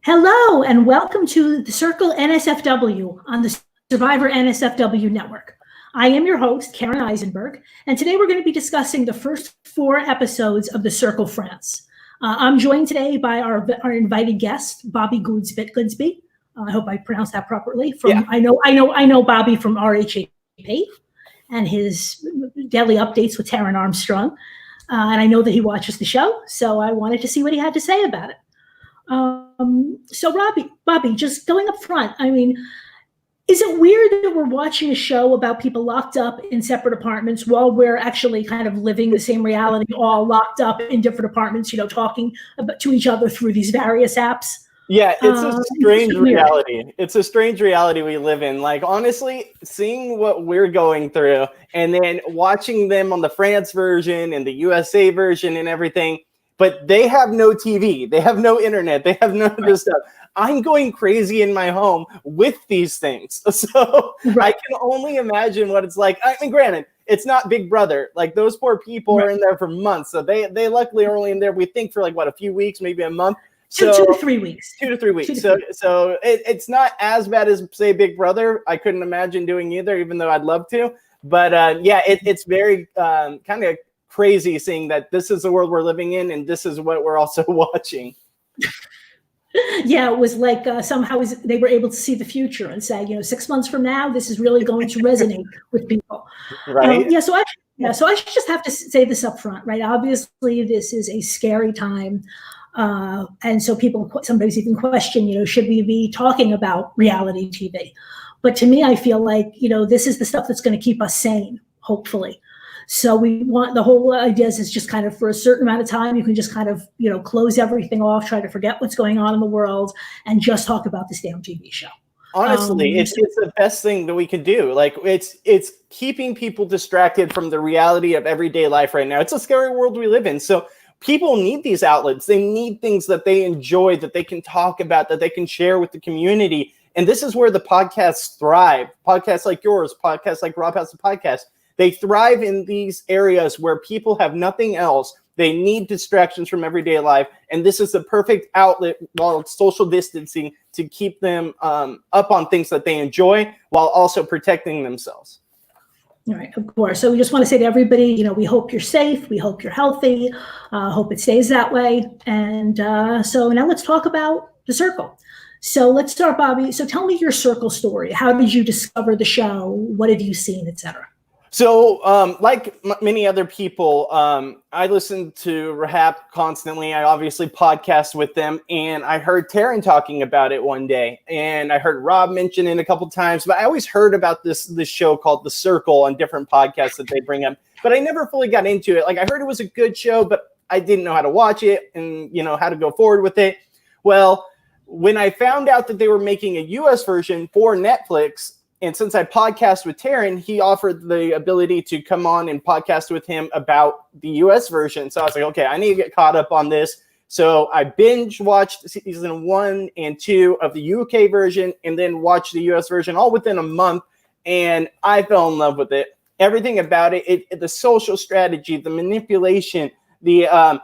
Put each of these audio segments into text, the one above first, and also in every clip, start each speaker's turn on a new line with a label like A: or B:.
A: Hello and welcome to the Circle NSFW on the Survivor NSFW network. I am your host, Karen Eisenberg, and today we're going to be discussing the first 4 episodes of the Circle France. I'm joined today by our invited guest, Bobby Goodsby. I hope I pronounced that properly. I know Bobby from RHAP and his daily updates with Taryn Armstrong, and I know that he watches the show, so I wanted to see what he had to say about it. So Bobby, just going up front, I mean, is it weird that we're watching a show about people locked up in separate apartments while we're actually kind of living the same reality, all locked up in different apartments, talking to each other through these various apps?
B: Yeah, it's a strange reality. It's a strange reality we live in. Like, honestly, seeing what we're going through and then watching them on the France version and the USA version and everything, but they have no TV, they have no internet, they have none of this stuff. I'm going crazy in my home with these things. So I can only imagine what it's like. I mean, granted, it's not Big Brother. Like, those poor people are in there for months. So they luckily are only in there, we think, for like, what, a few weeks, maybe a month.
A: So 2 to 3 weeks.
B: 2 to 3 weeks. So it's not as bad as, say, Big Brother. I couldn't imagine doing either, even though I'd love to. But yeah, it's very kind of crazy seeing that this is the world we're living in and this is what we're also watching.
A: Yeah, it was like somehow they were able to see the future and say, 6 months from now, this is really going to resonate with people.
B: Right.
A: So I should just have to say this up front, right? Obviously, this is a scary time. And so people sometimes even question, should we be talking about reality TV? But to me, I feel like, this is the stuff that's going to keep us sane, hopefully. So we want, the whole idea is just kind of for a certain amount of time, you can just kind of, close everything off, try to forget what's going on in the world and just talk about this damn TV show.
B: Honestly, it's the best thing that we can do. Like, it's keeping people distracted from the reality of everyday life right now. It's a scary world we live in. So people need these outlets. They need things that they enjoy, that they can talk about, that they can share with the community. And this is where the podcasts thrive. Podcasts like yours, podcasts like RHAP has a podcast. They thrive in these areas where people have nothing else. They need distractions from everyday life. And this is the perfect outlet while it's social distancing to keep them up on things that they enjoy while also protecting themselves.
A: All right, of course. So we just want to say to everybody, we hope you're safe. We hope you're healthy. Hope it stays that way. And so now let's talk about the Circle. So let's start, Bobby. So tell me your Circle story. How did you discover the show? What have you seen, etc.?
B: So, like many other people, I listen to RHAP constantly. I obviously podcast with them, and I heard Taryn talking about it one day, and I heard Rob mention it a couple times, but I always heard about this show called The Circle on different podcasts that they bring up, but I never fully got into it. Like, I heard it was a good show, but I didn't know how to watch it and, how to go forward with it. Well, when I found out that they were making a US version for Netflix, and since I podcast with Taryn, he offered the ability to come on and podcast with him about the US version. So I was like, okay, I need to get caught up on this. So I binge watched season 1 and 2 of the UK version and then watched the US version all within a month. And I fell in love with it. Everything about it, the social strategy, the manipulation, the,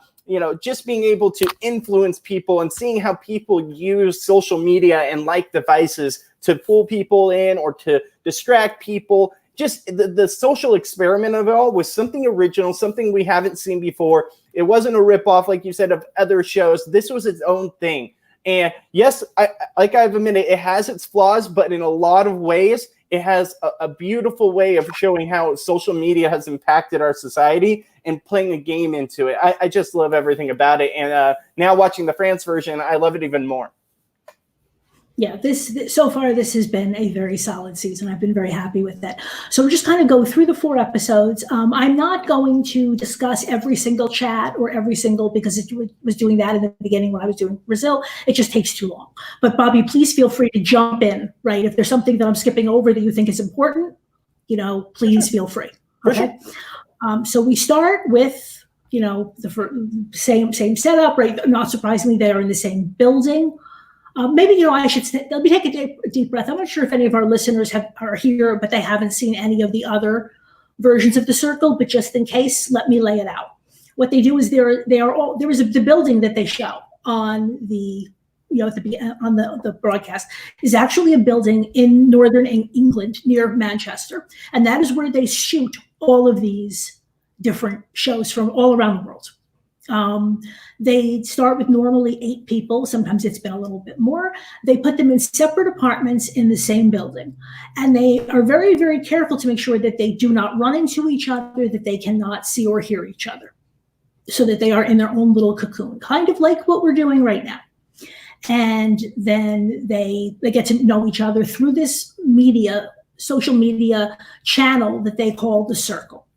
B: just being able to influence people and seeing how people use social media and like devices to pull people in or to distract people. Just the social experiment of it all was something original, something we haven't seen before. It wasn't a ripoff, like you said, of other shows. This was its own thing. And yes, I've admitted, it has its flaws, but in a lot of ways, it has a beautiful way of showing how social media has impacted our society and playing a game into it. I just love everything about it. And now watching the France version, I love it even more.
A: Yeah, so far, this has been a very solid season. I've been very happy with it. So we'll just kind of go through the 4 episodes. I'm not going to discuss every single chat or every single, because it was doing that in the beginning when I was doing Brazil. It just takes too long. But Bobby, please feel free to jump in, right? If there's something that I'm skipping over that you think is important, please feel free. Okay. So we start with, the same setup, right? Not surprisingly, they are in the same building. Maybe, I should let me take a deep breath. I'm not sure if any of our listeners are here, but they haven't seen any of the other versions of the Circle. But just in case, let me lay it out. What they do is there is the building that they show on the on the broadcast, is actually a building in northern England near Manchester, and that is where they shoot all of these different shows from all around the world. They start with normally 8 people. Sometimes it's been a little bit more. They put them in separate apartments in the same building. And they are very, very careful to make sure that they do not run into each other, that they cannot see or hear each other, so that they are in their own little cocoon, kind of like what we're doing right now. And then they get to know each other through this social media channel that they call The Circle.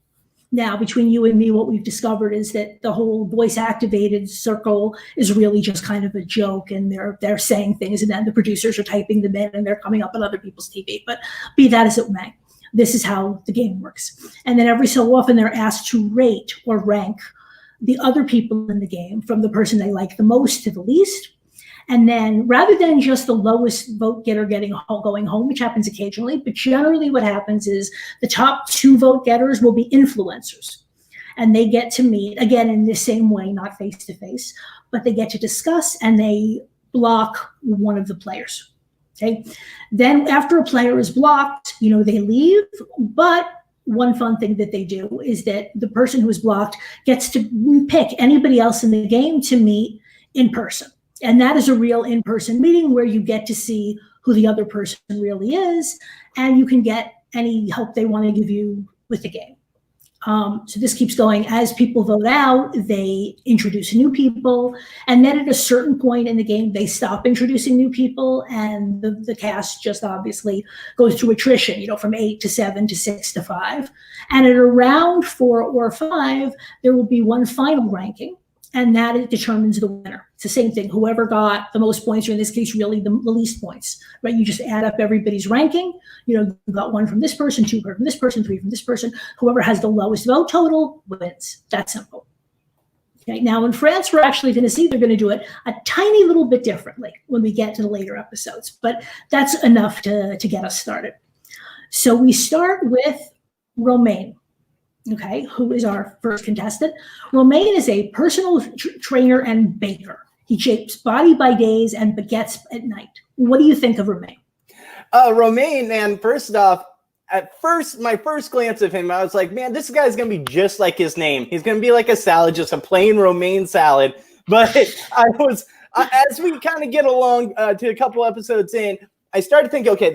A: Now, between you and me, what we've discovered is that the whole voice-activated circle is really just kind of a joke, and they're saying things, and then the producers are typing them in, and they're coming up on other people's TV. But be that as it may, this is how the game works. And then every so often, they're asked to rate or rank the other people in the game from the person they like the most to the least. And then rather than just the lowest vote getter going home, which happens occasionally, but generally what happens is the top 2 vote getters will be influencers. And they get to meet, again, in the same way, not face to face, but they get to discuss, and they block one of the players. Okay. Then after a player is blocked, they leave. But one fun thing that they do is that the person who is blocked gets to pick anybody else in the game to meet in person. And that is a real in-person meeting where you get to see who the other person really is, and you can get any help they want to give you with the game. So this keeps going. As people vote out, they introduce new people, and then at a certain point in the game, they stop introducing new people, and the cast just obviously goes through attrition, from 8 to 7 to 6 to 5. And at around 4 or 5, there will be one final ranking, and that determines the winner. It's the same thing. Whoever got the most points, or in this case, really the least points, right? You just add up everybody's ranking. You got 1 from this person, 2 from this person, 3 from this person. Whoever has the lowest vote total wins. That's simple. Okay. Now in France, we're actually going to see they're going to do it a tiny little bit differently when we get to the later episodes, but that's enough to get us started. So we start with Romain. Okay, who is our first contestant? Romain is a personal trainer and baker. He shapes body by days and baguettes at night. What do you think of Romain?
B: Romain, man, first off, my first glance of him, I was like, man, this guy's going to be just like his name. He's going to be like a salad, just a plain romaine salad. But as we kind of get along to a couple episodes in, I started thinking, okay,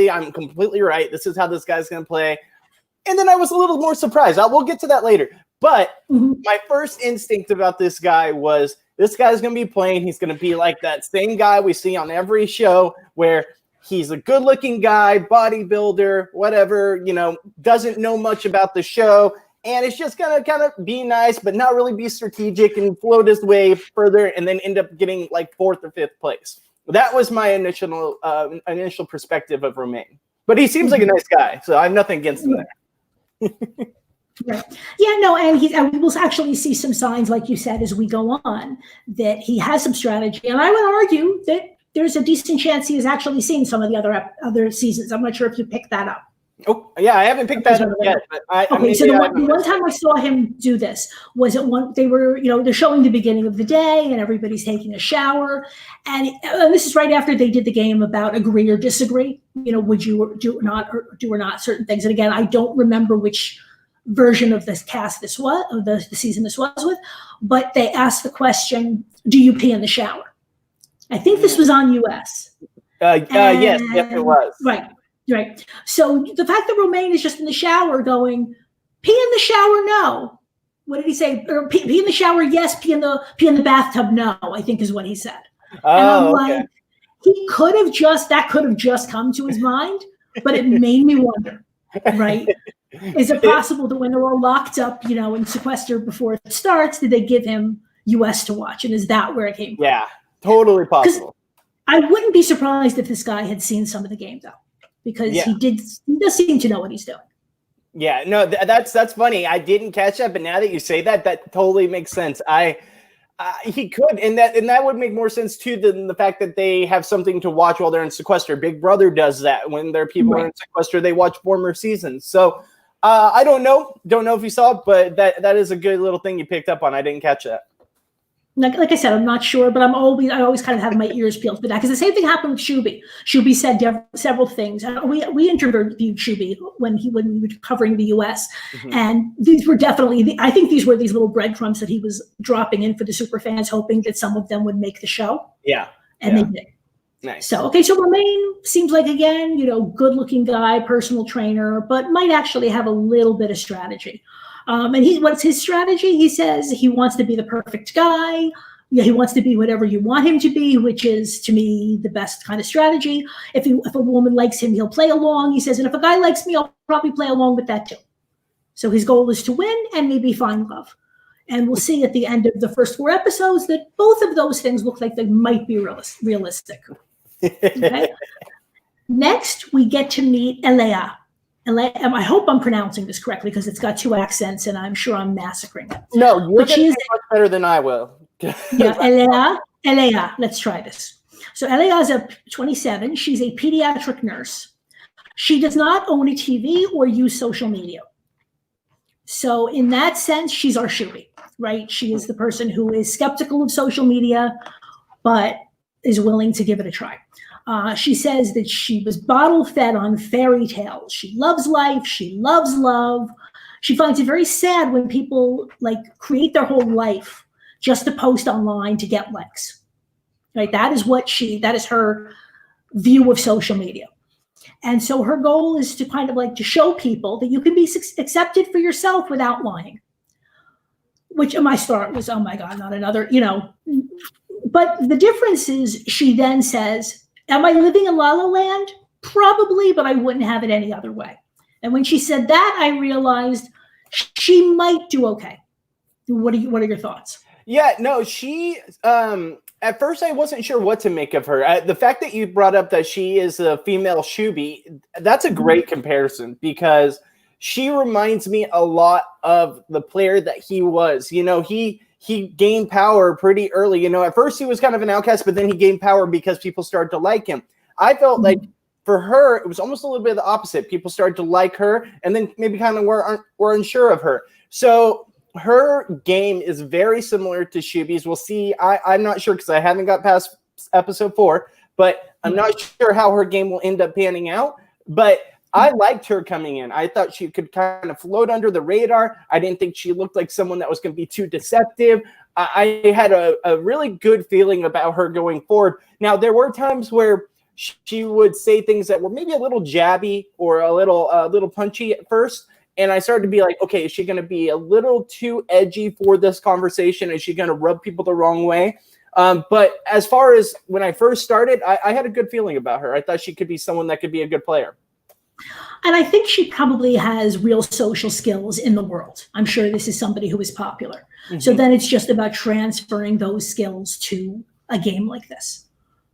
B: I'm completely right. This is how this guy's going to play. And then I was a little more surprised. We'll get to that later. But my first instinct about this guy was, this guy's going to be playing. He's going to be like that same guy we see on every show where he's a good-looking guy, bodybuilder, whatever, doesn't know much about the show. And it's just going to kind of be nice, but not really be strategic and float his way further and then end up getting like 4th or 5th place. That was my initial perspective of Romain. But he seems like a nice guy, so I have nothing against him there.
A: Right. Yeah, no, and we will actually see some signs, like you said, as we go on, that he has some strategy. And I would argue that there's a decent chance he has actually seen some of the other seasons. I'm not sure if you picked that up.
B: Oh, yeah, I haven't picked that up yet. But
A: the one time I saw him do this was they're showing the beginning of the day and everybody's taking a shower. And this is right after they did the game about agree or disagree. Would you do or not certain things? And again, I don't remember which version of this cast this was, of the season this was with, but they asked the question, do you pee in the shower? I think this was on US.
B: Yes, it was.
A: Right. So the fact that Romain is just in the shower going, pee in the shower, no. What did he say? Or pee in the shower, yes. Pee in the bathtub, no. I think is what he said.
B: Oh,
A: and I'm like, that could have just come to his mind, but it made me wonder. Right? Is it possible that when they're all locked up, in sequester before it starts, did they give him US to watch? And is that where it came from?
B: Yeah, totally possible.
A: I wouldn't be surprised if this guy had seen some of the game though. Because he does seem to know what he's doing.
B: Yeah, no, that's funny. I didn't catch that, but now that you say that totally makes sense. He could, and that would make more sense too than the fact that they have something to watch while they're in sequester. Big Brother does that when their people are in sequester. They watch former seasons. So I don't know if you saw it, but that is a good little thing you picked up on. I didn't catch that.
A: Like I said, I'm not sure, but I always kind of have my ears peeled for that, because the same thing happened with Shuby. Shuby said several things. We interviewed Shuby when we were covering the U.S. And these were definitely, I think these were these little breadcrumbs that he was dropping in for the super fans, hoping that some of them would make the show.
B: Yeah,
A: and they did.
B: Nice.
A: So Romain seems like, again, good-looking guy, personal trainer, but might actually have a little bit of strategy. And what's his strategy? He says he wants to be the perfect guy. Yeah, he wants to be whatever you want him to be, which is, to me, the best kind of strategy. If a woman likes him, he'll play along. He says, and if a guy likes me, I'll probably play along with that too. So his goal is to win and maybe find love. And we'll see at the end of the first 4 episodes that both of those things look like they might be realistic. Okay? Next, we get to meet Elea. I hope I'm pronouncing this correctly, because it's got 2 accents, and I'm sure I'm massacring it.
B: No, you're going to do much better than I will.
A: Yeah, Elea. Let's try this. So Elea is 27. She's a pediatric nurse. She does not own a TV or use social media. So in that sense, she's our Shuby, right? She is the person who is skeptical of social media, but is willing to give it a try. She says that she was bottle fed on fairy tales. She loves life. She loves love. She finds it very sad when people create their whole life just to post online to get likes. Right? That is her view of social media. And so her goal is to kind of to show people that you can be accepted for yourself without lying. Which my start was, oh my God, not another, But the difference is, she then says, am I living in La La Land? Probably, but I wouldn't have it any other way. And when she said that, I realized she might do okay. What are your thoughts?
B: Yeah, no, she, at first I wasn't sure what to make of her. The fact that you brought up that she is a female Shuby, that's a great comparison, because she reminds me a lot of the player that he was. He gained power pretty early. At first he was kind of an outcast, but then he gained power because people started to like him. I felt like for her, it was almost a little bit of the opposite. People started to like her, and then maybe kind of were unsure of her. So her game is very similar to Shuby's. We'll see. I'm not sure, because I haven't got past episode 4, but I'm not sure how her game will end up panning out. But I liked her coming in. I thought she could kind of float under the radar. I didn't think she looked like someone that was going to be too deceptive. I had a really good feeling about her going forward. Now, there were times where she would say things that were maybe a little jabby or a little punchy at first. And I started to be like, okay, is she going to be a little too edgy for this conversation? Is she going to rub people the wrong way? But as far as when I first started, I had a good feeling about her. I thought she could be someone that could be a good player.
A: And I think she probably has real social skills in the world. I'm sure this is somebody who is popular. So then it's just about transferring those skills to a game like this.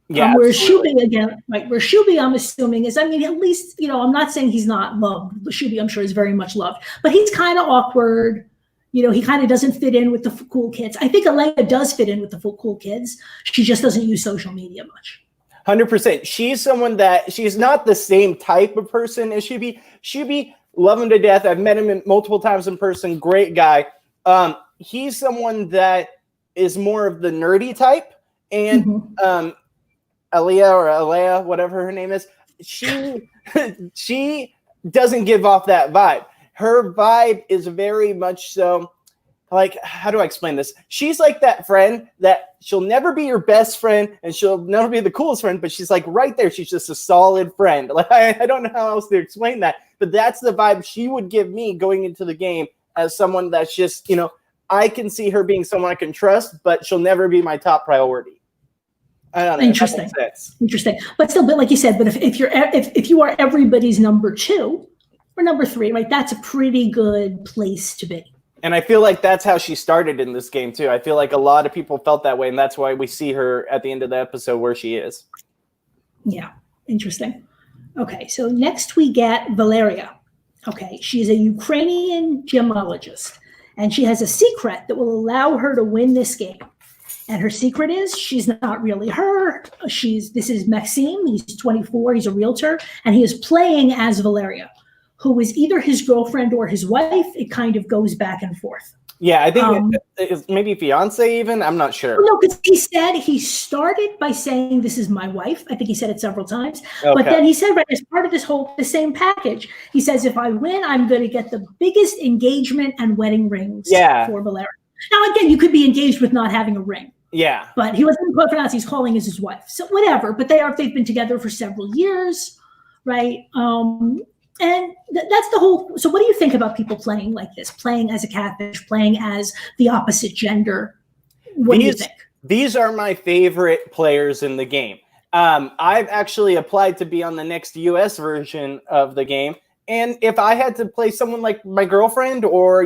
B: Yeah,
A: whereas Shuby, again, right, where Shuby, I'm assuming is, at least, I'm not saying he's not loved. Shuby, I'm sure, is very much loved, but he's kind of awkward. He kind of doesn't fit in with the cool kids. I think Elea does fit in with the cool kids. She just doesn't use social media much.
B: 100%. She's someone that she's not the same type of person as Shuby. Shuby, love him to death. I've met him multiple times in person. Great guy. He's someone that is more of the nerdy type. And Elea, whatever her name is, she doesn't give off that vibe. Her vibe is very much so, how do I explain this? She's like that friend that she'll never be your best friend and she'll never be the coolest friend, but she's right there. She's just a solid friend. I don't know how else to explain that, but that's the vibe she would give me going into the game, as someone that's just, I can see her being someone I can trust, but she'll never be my top priority. I don't know.
A: Interesting. But still, like you said, but if you are everybody's number 2 or number 3, right, that's a pretty good place to be.
B: And I feel like that's how she started in this game too. I feel like a lot of people felt that way, and that's why we see her at the end of the episode where she is.
A: Yeah, interesting. Okay, so next we get Valerio. Okay, she's a Ukrainian gemologist, and she has a secret that will allow her to win this game. And her secret is she's not really her. This is Maxime. He's 24. He's a realtor, and he is playing as Valerio, who is either his girlfriend or his wife. It kind of goes back and forth.
B: Yeah, I think it's maybe fiance even. I'm not sure.
A: No, because he said he started by saying, "This is my wife." I think he said it several times.
B: Okay.
A: But then he said, right, as part of the same package, he says, "If I win, I'm going to get the biggest engagement and wedding rings for Valerio." Now, again, you could be engaged with not having a ring.
B: Yeah.
A: But he wasn't pronounced. He's calling as his wife. So whatever. But they've been together for several years, right? And that's the whole. So what do you think about people playing like this, playing as a catfish, playing as the opposite gender? What do you think?
B: These are my favorite players in the game. I've actually applied to be on the next US version of the game. And if I had to play someone like my girlfriend or,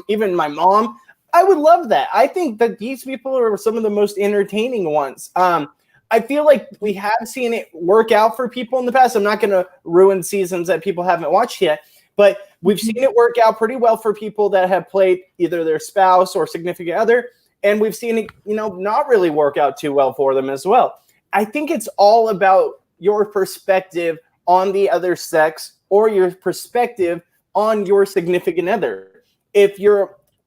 B: even my mom, I would love that. I think that these people are some of the most entertaining ones. I feel like we have seen it work out for people in the past. I'm not going to ruin seasons that people haven't watched yet, but we've seen it work out pretty well for people that have played either their spouse or significant other, and we've seen it, not really work out too well for them as well. I think it's all about your perspective on the other sex or your perspective on your significant other. If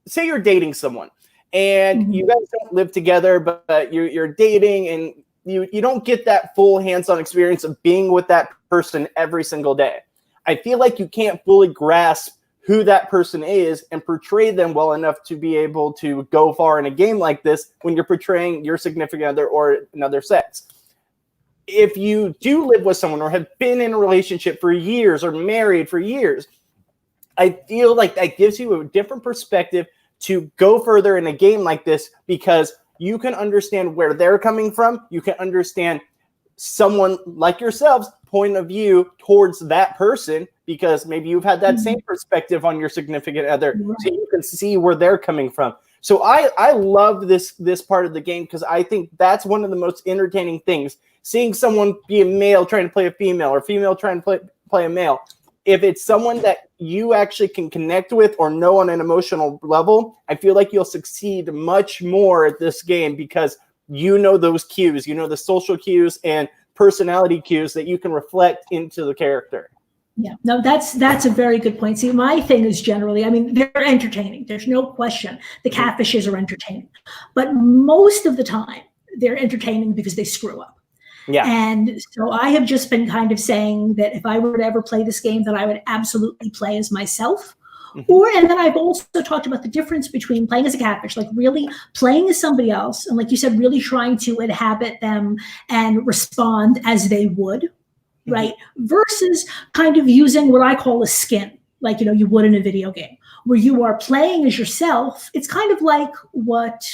B: say you're dating someone and you guys don't live together, but you're dating and you don't get that full hands-on experience of being with that person every single day. I feel like you can't fully grasp who that person is and portray them well enough to be able to go far in a game like this when you're portraying your significant other or another sex. If you do live with someone or have been in a relationship for years or married for years, I feel like that gives you a different perspective to go further in a game like this because you can understand where they're coming from. You can understand someone like yourselves' point of view towards that person because maybe you've had that same perspective on your significant other, so you can see where they're coming from. So I love this part of the game because I think that's one of the most entertaining things. Seeing someone be a male trying to play a female or female trying to play a male. If it's someone that you actually can connect with or know on an emotional level, I feel like you'll succeed much more at this game because you know those cues, the social cues and personality cues that you can reflect into the character.
A: Yeah, no, that's a very good point. See, my thing is generally, they're entertaining. There's no question. The catfishes are entertaining. But most of the time, they're entertaining because they screw up.
B: Yeah.
A: And so I have just been kind of saying that if I were to ever play this game, that I would absolutely play as myself. And then I've also talked about the difference between playing as a catfish, like really playing as somebody else. And like you said, really trying to inhabit them and respond as they would, right? Versus kind of using what I call a skin, like, you would in a video game where you are playing as yourself. It's kind of like what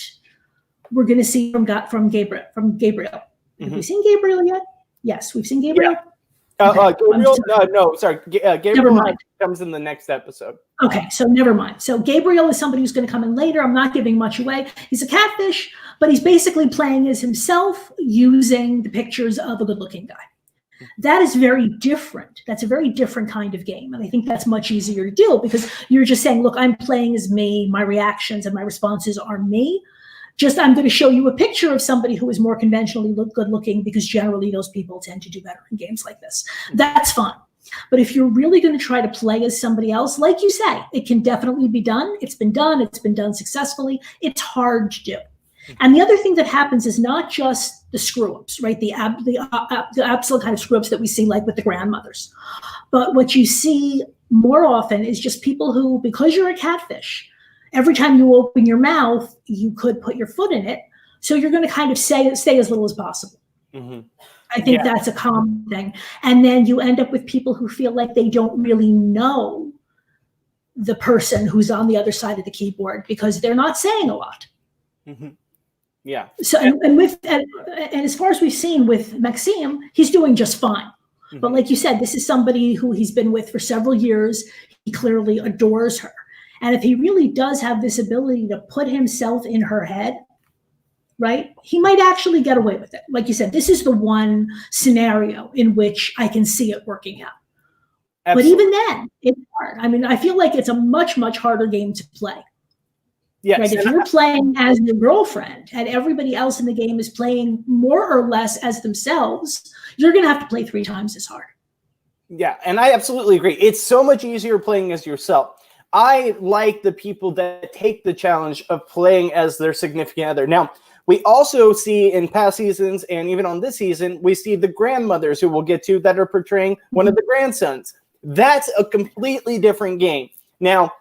A: we're going to see from Gabriel. Have we seen Gabriel yet? Yes, we've seen Gabriel.
B: Yeah. Gabriel, no, sorry. Gabriel comes in the next episode.
A: Okay, so never mind. So Gabriel is somebody who's going to come in later. I'm not giving much away. He's a catfish, but he's basically playing as himself using the pictures of a good-looking guy. That is very different. That's a very different kind of game. And I think that's much easier to do because you're just saying, look, I'm playing as me. My reactions and my responses are me. Just I'm going to show you a picture of somebody who is more conventionally good looking because generally those people tend to do better in games like this. That's fun. But if you're really going to try to play as somebody else, like you say, it can definitely be done. It's been done. It's been done successfully. It's hard to do. And the other thing that happens is not just the screw-ups, right? The absolute kind of screw-ups that we see like with the grandmothers. But what you see more often is just people who, because you're a catfish, every time you open your mouth, you could put your foot in it. So you're going to kind of stay as little as possible. I think that's a common thing. And then you end up with people who feel like they don't really know the person who's on the other side of the keyboard because they're not saying a lot.
B: Yeah.
A: So and as far as we've seen with Maxime, he's doing just fine. But like you said, this is somebody who he's been with for several years. He clearly adores her. And if he really does have this ability to put himself in her head, right, he might actually get away with it. Like you said, this is the one scenario in which I can see it working out. Absolutely. But even then, it's hard. I feel like it's a much, much harder game to play.
B: Yes.
A: Right? If you're playing as your girlfriend and everybody else in the game is playing more or less as themselves, you're going to have to play 3 times as hard.
B: Yeah, and I absolutely agree. It's so much easier playing as yourself. I like the people that take the challenge of playing as their significant other. Now, we also see in past seasons and even on this season, we see the grandmothers who we'll get to that are portraying one of the grandsons. That's a completely different game. Now,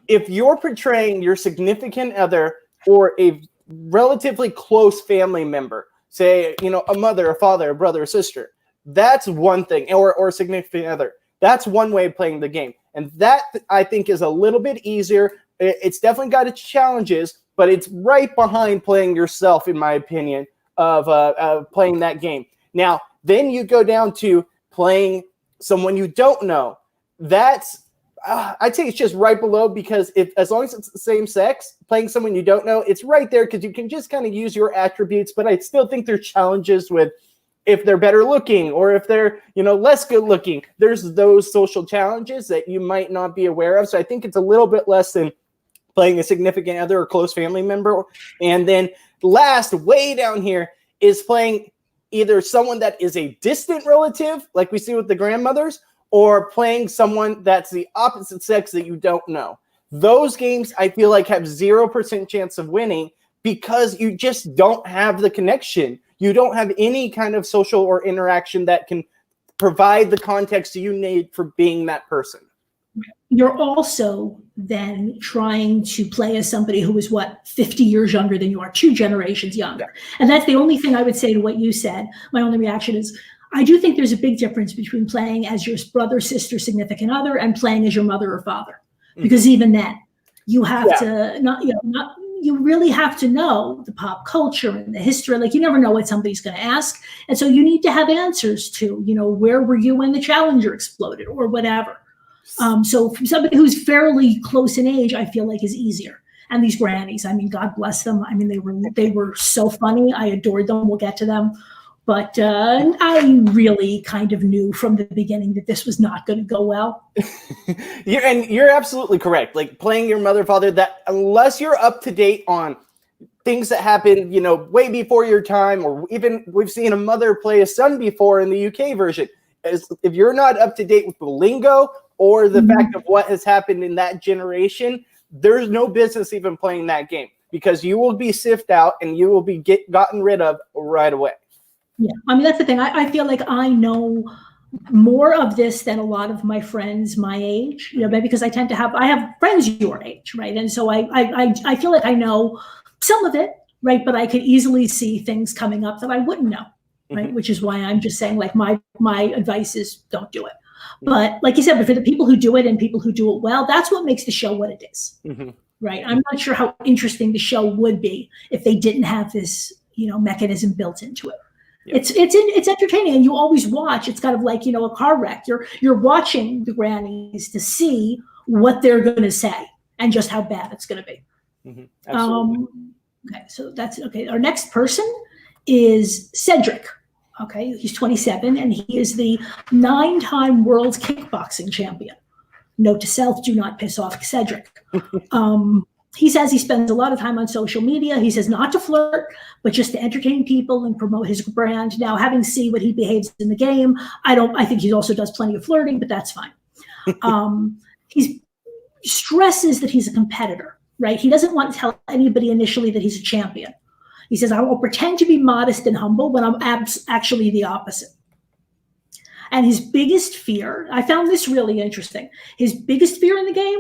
B: if you're portraying your significant other or a relatively close family member, say, a mother, a father, a brother, a sister, that's one thing, or a significant other. That's one way of playing the game. And that, I think, is a little bit easier. It's definitely got its challenges, but it's right behind playing yourself, in my opinion, of playing that game. Now, then you go down to playing someone you don't know. That's, I'd say it's just right below, because as long as it's the same sex, playing someone you don't know, it's right there because you can just kind of use your attributes. But I still think there's challenges with if they're better looking or if they're, less good looking. There's those social challenges that you might not be aware of. So I think it's a little bit less than playing a significant other or close family member. And then last, way down here, is playing either someone that is a distant relative, like we see with the grandmothers, or playing someone that's the opposite sex that you don't know. Those games, I feel like, have 0% chance of winning because you just don't have the connection. You don't have any kind of social or interaction that can provide the context you need for being that person.
A: You're also then trying to play as somebody who is 50 years younger than you are, 2 generations younger. Yeah. And that's the only thing I would say to what you said. My only reaction is, I do think there's a big difference between playing as your brother, sister, significant other and playing as your mother or father. Because even then, you have to you really have to know the pop culture and the history. Like, you never know what somebody's going to ask. And so you need to have answers to, where were you when the Challenger exploded or whatever. So for somebody who's fairly close in age, I feel like is easier. And these grannies, I mean, God bless them. I mean, they were so funny. I adored them. We'll get to them. But I really kind of knew from the beginning that this was not going to go well.
B: You're absolutely correct. Like, playing your mother, father, that unless you're up to date on things that happened, way before your time, or even we've seen a mother play a son before in the UK version. If you're not up to date with the lingo or the fact of what has happened in that generation, there's no business even playing that game, because you will be sifted out and you will be gotten rid of right away.
A: Yeah, I mean, that's the thing. I feel like I know more of this than a lot of my friends my age, because I have friends your age, right? And so I feel like I know some of it, right? But I could easily see things coming up that I wouldn't know, right? Which is why I'm just saying, like, my advice is don't do it. But like you said, but for the people who do it and people who do it well, that's what makes the show what it is, right? I'm not sure how interesting the show would be if they didn't have this, mechanism built into it. It's entertaining, and you always watch. It's kind of like, a car wreck. You're watching the grannies to see what they're going to say and just how bad it's going to be.
B: Absolutely.
A: Okay, so that's okay. Our next person is Cedric. Okay, he's 27, and he is the 9-time world kickboxing champion. Note to self: do not piss off Cedric. He says he spends a lot of time on social media. He says not to flirt, but just to entertain people and promote his brand. Now, having seen what he behaves in the game, I think he also does plenty of flirting, but that's fine. He stresses that he's a competitor, right? He doesn't want to tell anybody initially that he's a champion. He says, I will pretend to be modest and humble when I'm actually the opposite. And his biggest fear, I found this really interesting. His biggest fear in the game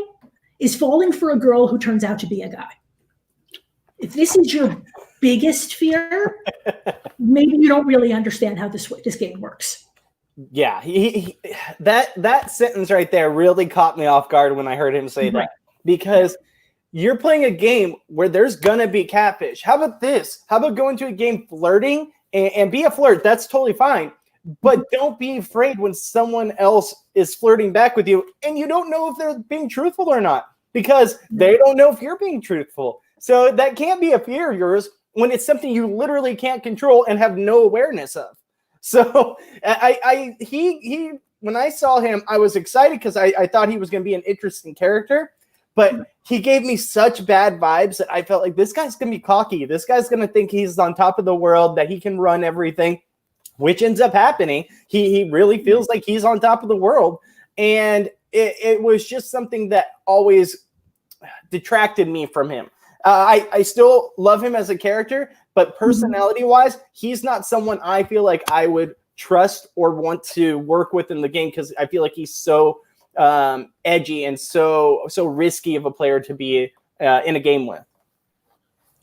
A: is falling for a girl who turns out to be a guy. If this is your biggest fear, maybe you don't really understand how this game works.
B: Yeah, that sentence right there really caught me off guard when I heard him say that, because you're playing a game where there's gonna be catfish. How about this? How about going to a game flirting and be a flirt? That's totally fine. But don't be afraid when someone else is flirting back with you and you don't know if they're being truthful or not, because they don't know if you're being truthful. So that can't be a fear of yours when it's something you literally can't control and have no awareness of. So when I saw him, I was excited because I thought he was going to be an interesting character, but he gave me such bad vibes that I felt like this guy's going to be cocky. This guy's going to think he's on top of the world, that he can run everything, which ends up happening. He really feels like he's on top of the world. And it was just something that always detracted me from him. I still love him as a character, but personality-wise, he's not someone I feel like I would trust or want to work with in the game, because I feel like he's so edgy and so risky of a player to be in a game with.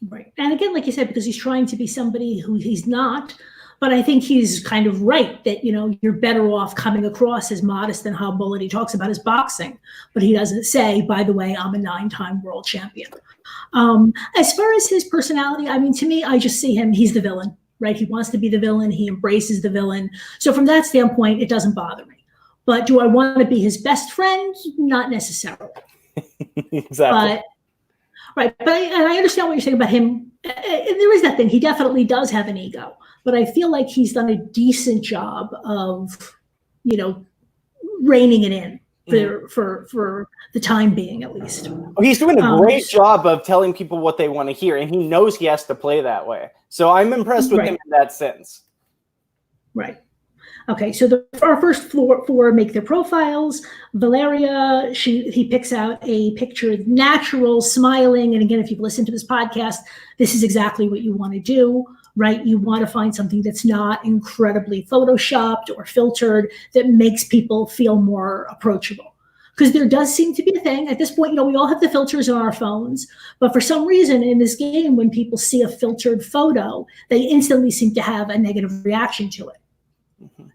A: Right. And again, like you said, because he's trying to be somebody who he's not. But I think he's kind of right that, you're better off coming across as modest than how bullet. He talks about his boxing, but he doesn't say, by the way, I'm a 9-time world champion. As far as his personality, I mean, to me, I just see him, he's the villain, right? He wants to be the villain. He embraces the villain. So from that standpoint, it doesn't bother me. But do I want to be his best friend? Not necessarily.
B: Exactly.
A: But I understand what you're saying about him. And there is that thing. He definitely does have an ego. But I feel like he's done a decent job of, reining it in for the time being, at least.
B: He's doing a great job of telling people what they want to hear, and he knows he has to play that way. So I'm impressed with him in that sense.
A: Right. Okay, so our first four make their profiles. Valeria, he picks out a picture of natural, smiling. And again, if you've listened to this podcast, this is exactly what you want to do, right? You want to find something that's not incredibly photoshopped or filtered, that makes people feel more approachable. Because there does seem to be a thing at this point, we all have the filters on our phones, but for some reason in this game, when people see a filtered photo, they instantly seem to have a negative reaction to it.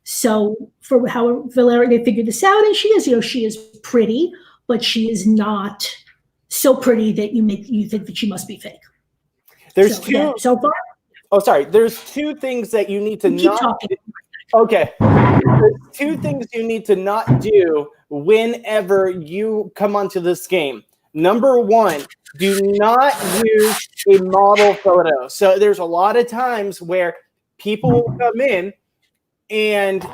A: So for how Valeria, they figured this out, and she is pretty, but she is not so pretty that you think that she must be fake.
B: There's
A: so far.
B: Oh, sorry. There's two things that you need to
A: keep talking.
B: Okay. There's two things you need to not do whenever you come onto this game. Number one, do not use a model photo. So there's a lot of times where people will come in. And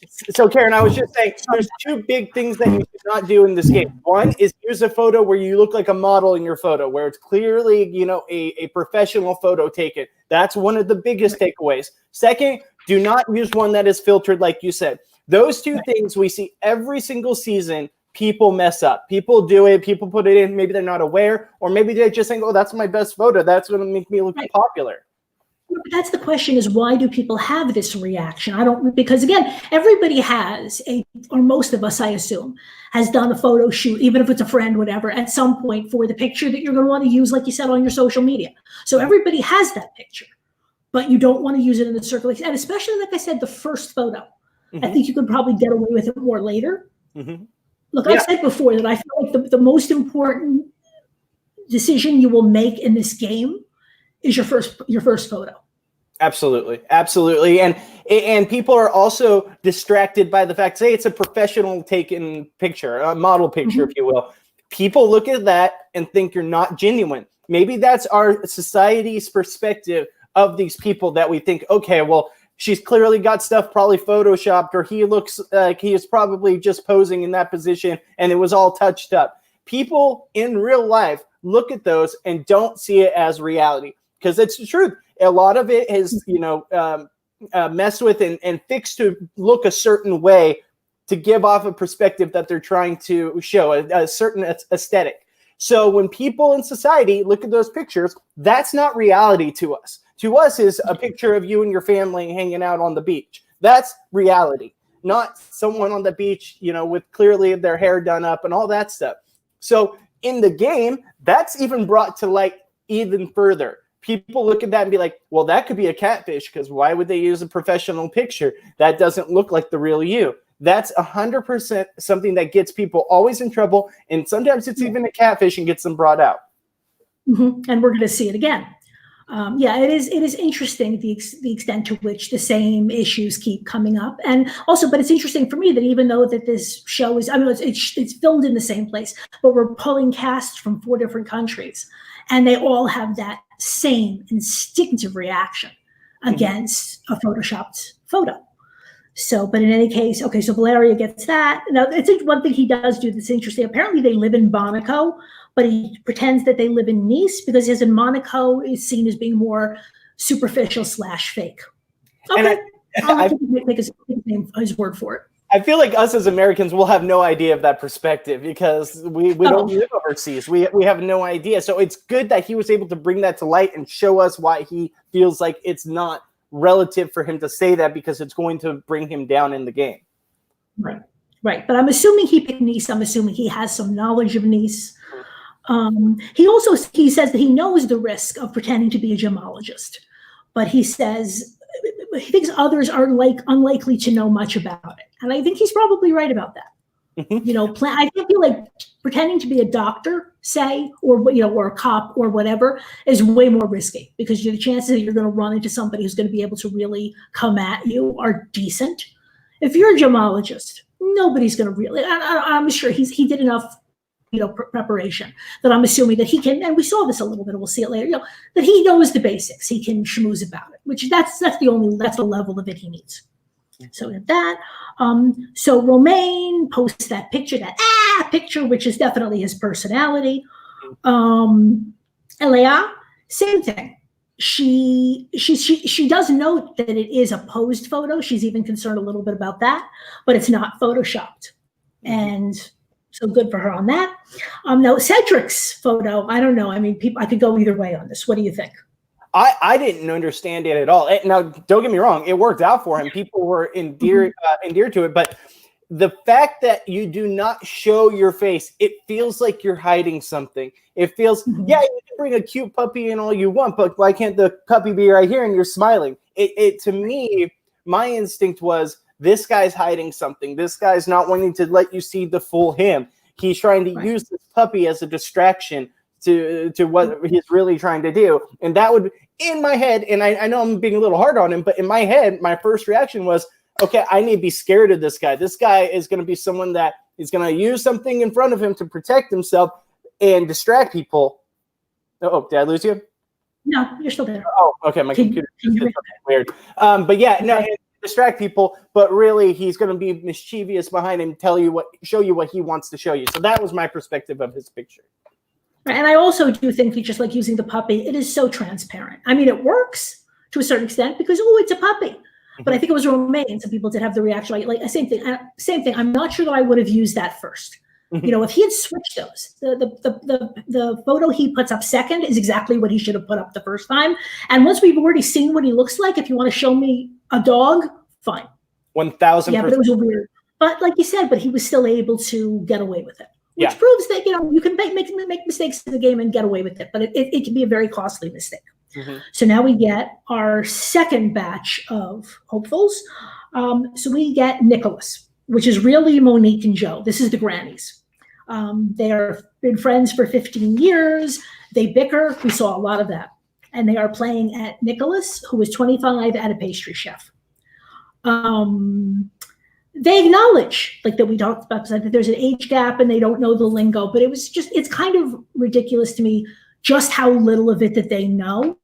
B: so, Karen, I was just saying, there's two big things that you should not do in this game. One is use a photo where you look like a model in your photo, where it's clearly, a professional photo taken. That's one of the biggest takeaways. Second, do not use one that is filtered, like you said. Those two things we see every single season. People mess up. People do it. People put it in. Maybe they're not aware, or maybe they're just saying, "Oh, that's my best photo. That's going to make me look popular."
A: That's the question, is why do people have this reaction? Because again, everybody has or most of us, I assume, has done a photo shoot, even if it's a friend, whatever, at some point for the picture that you're going to want to use, like you said, on your social media. So everybody has that picture, but you don't want to use it in the circulation. And especially, like I said, the first photo. I think you could probably get away with it more later. Look, I've said before that I feel like the most important decision you will make in this game is your first photo.
B: Absolutely. And people are also distracted by the fact, say it's a professional taken picture, a model picture, if you will. People look at that and think you're not genuine. Maybe that's our society's perspective of these people, that we think, okay, well, she's clearly got stuff probably photoshopped, or he looks like he is probably just posing in that position and it was all touched up. People in real life look at those and don't see it as reality. Because it's the truth. A lot of it is, messed with and fixed to look a certain way to give off a perspective that they're trying to show, a certain aesthetic. So when people in society look at those pictures, that's not reality to us. To us is a picture of you and your family hanging out on the beach. That's reality, not someone on the beach, with clearly their hair done up and all that stuff. So in the game, that's even brought to light even further. People look at that and be like, well, that could be a catfish, because why would they use a professional picture? That doesn't look like the real you. That's 100% something that gets people always in trouble. And sometimes it's even a catfish and gets them brought out.
A: And we're going to see it again. It is interesting the extent to which the same issues keep coming up. And also, but it's interesting for me that even though that this show is, it's filmed in the same place, but we're pulling casts from 4 different countries, and they all have that same instinctive reaction against a photoshopped photo. So, but in any case, okay, so Valerio gets that. Now, it's one thing he does do that's interesting. Apparently they live in Monaco, but he pretends that they live in Nice, because his in Monaco is seen as being more superficial / fake. Okay, I'll take his word for it.
B: I feel like us as Americans will have no idea of that perspective because we don't live overseas. We have no idea. So it's good that he was able to bring that to light and show us why he feels like it's not relative for him to say that because it's going to bring him down in the game.
A: Right. Right. But I'm assuming he picked Nice. I'm assuming he has some knowledge of Nice. He says that he knows the risk of pretending to be a gemologist, but he says he thinks others are unlikely to know much about it. And I think he's probably right about that. I feel like pretending to be a doctor, say, or a cop or whatever is way more risky because the chances that you're going to run into somebody who's going to be able to really come at you are decent. If you're a gemologist, nobody's going to really, I'm sure he did enough preparation that I'm assuming that he can, and we saw this a little bit, we'll see it later, that he knows the basics. He can schmooze about it, which that's the level of it he needs. So at that, so Romain posts that picture, which is definitely his personality. Elia, same thing. She does note that it is a posed photo. She's even concerned a little bit about that, but it's not photoshopped. And so good for her on that. Now Cedric's photo, I don't know. I mean, I could go either way on this. What do you think?
B: I didn't understand it at all. Now, don't get me wrong. It worked out for him. People were endeared to it. But the fact that you do not show your face, it feels like you're hiding something. It feels, yeah, you can bring a cute puppy in all you want, but why can't the puppy be right here and you're smiling? It to me, my instinct was, this guy's hiding something. This guy's not wanting to let you see the full him. He's trying to use this puppy as a distraction to what he's really trying to do. And that would, in my head, and I know I'm being a little hard on him, but in my head, my first reaction was, okay, I need to be scared of this guy. This guy is going to be someone that is going to use something in front of him to protect himself and distract people. Oh, did I lose you?
A: No, you're still there.
B: Oh, okay. My computer is weird. But yeah, no, distract people, but really he's going to be mischievous behind him, show you what he wants to show you. So that was my perspective of his picture.
A: And I also do think that just like using the puppy, it is so transparent. I mean, it works to a certain extent because, it's a puppy. But I think it was Romain. Some people did have the reaction, like same thing. I'm not sure that I would have used that first. If he had switched those, the photo he puts up second is exactly what he should have put up the first time. And once we've already seen what he looks like, if you want to show me a dog, fine.
B: 1,000%.
A: Yeah, but it was a weird. But like you said, but he was still able to get away with it, which proves that you can make mistakes in the game and get away with it. But it can be a very costly mistake. So now we get our second batch of hopefuls. So we get Nicholas, which is really Monique and Joe. This is the grannies. They are been friends for 15 years. They bicker. We saw a lot of that. And they are playing at Nicholas, who is 25 at a pastry chef. They acknowledge, like that we talked about, that there's an age gap and they don't know the lingo, but it's kind of ridiculous to me just how little of it that they know.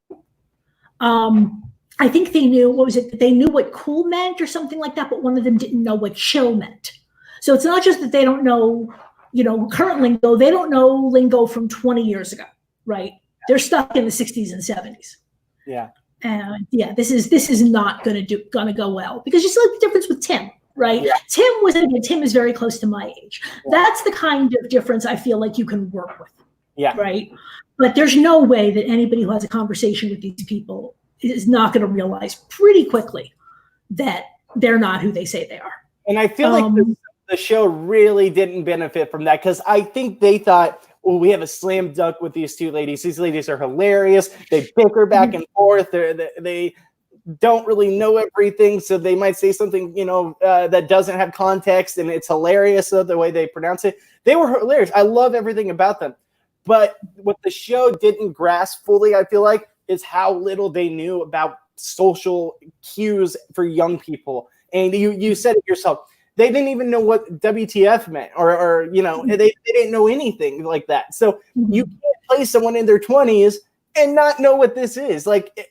A: I think they knew, they knew what cool meant or something like that, but one of them didn't know what chill meant. So it's not just that they don't know, current lingo, they don't know lingo from 20 years ago, right? They're stuck in the 60s and 70s.
B: Yeah.
A: And this is not gonna go well because you see like the difference with Tim, right? Yeah. Tim is very close to my age. Yeah. That's the kind of difference I feel like you can work with. Yeah. Right. But there's no way that anybody who has a conversation with these people is not going to realize pretty quickly that they're not who they say they are.
B: And I feel like the show really didn't benefit from that because I think they thought, well, we have a slam dunk with these two ladies. These ladies are hilarious. They bicker back and forth. They don't really know everything, so they might say something, that doesn't have context, and it's hilarious the way they pronounce it. They were hilarious. I love everything about them. But what the show didn't grasp fully, I feel like, is how little they knew about social cues for young people. And you said it yourself. They didn't even know what WTF meant or they didn't know anything like that. So you can't play someone in their 20s and not know what this is. Like,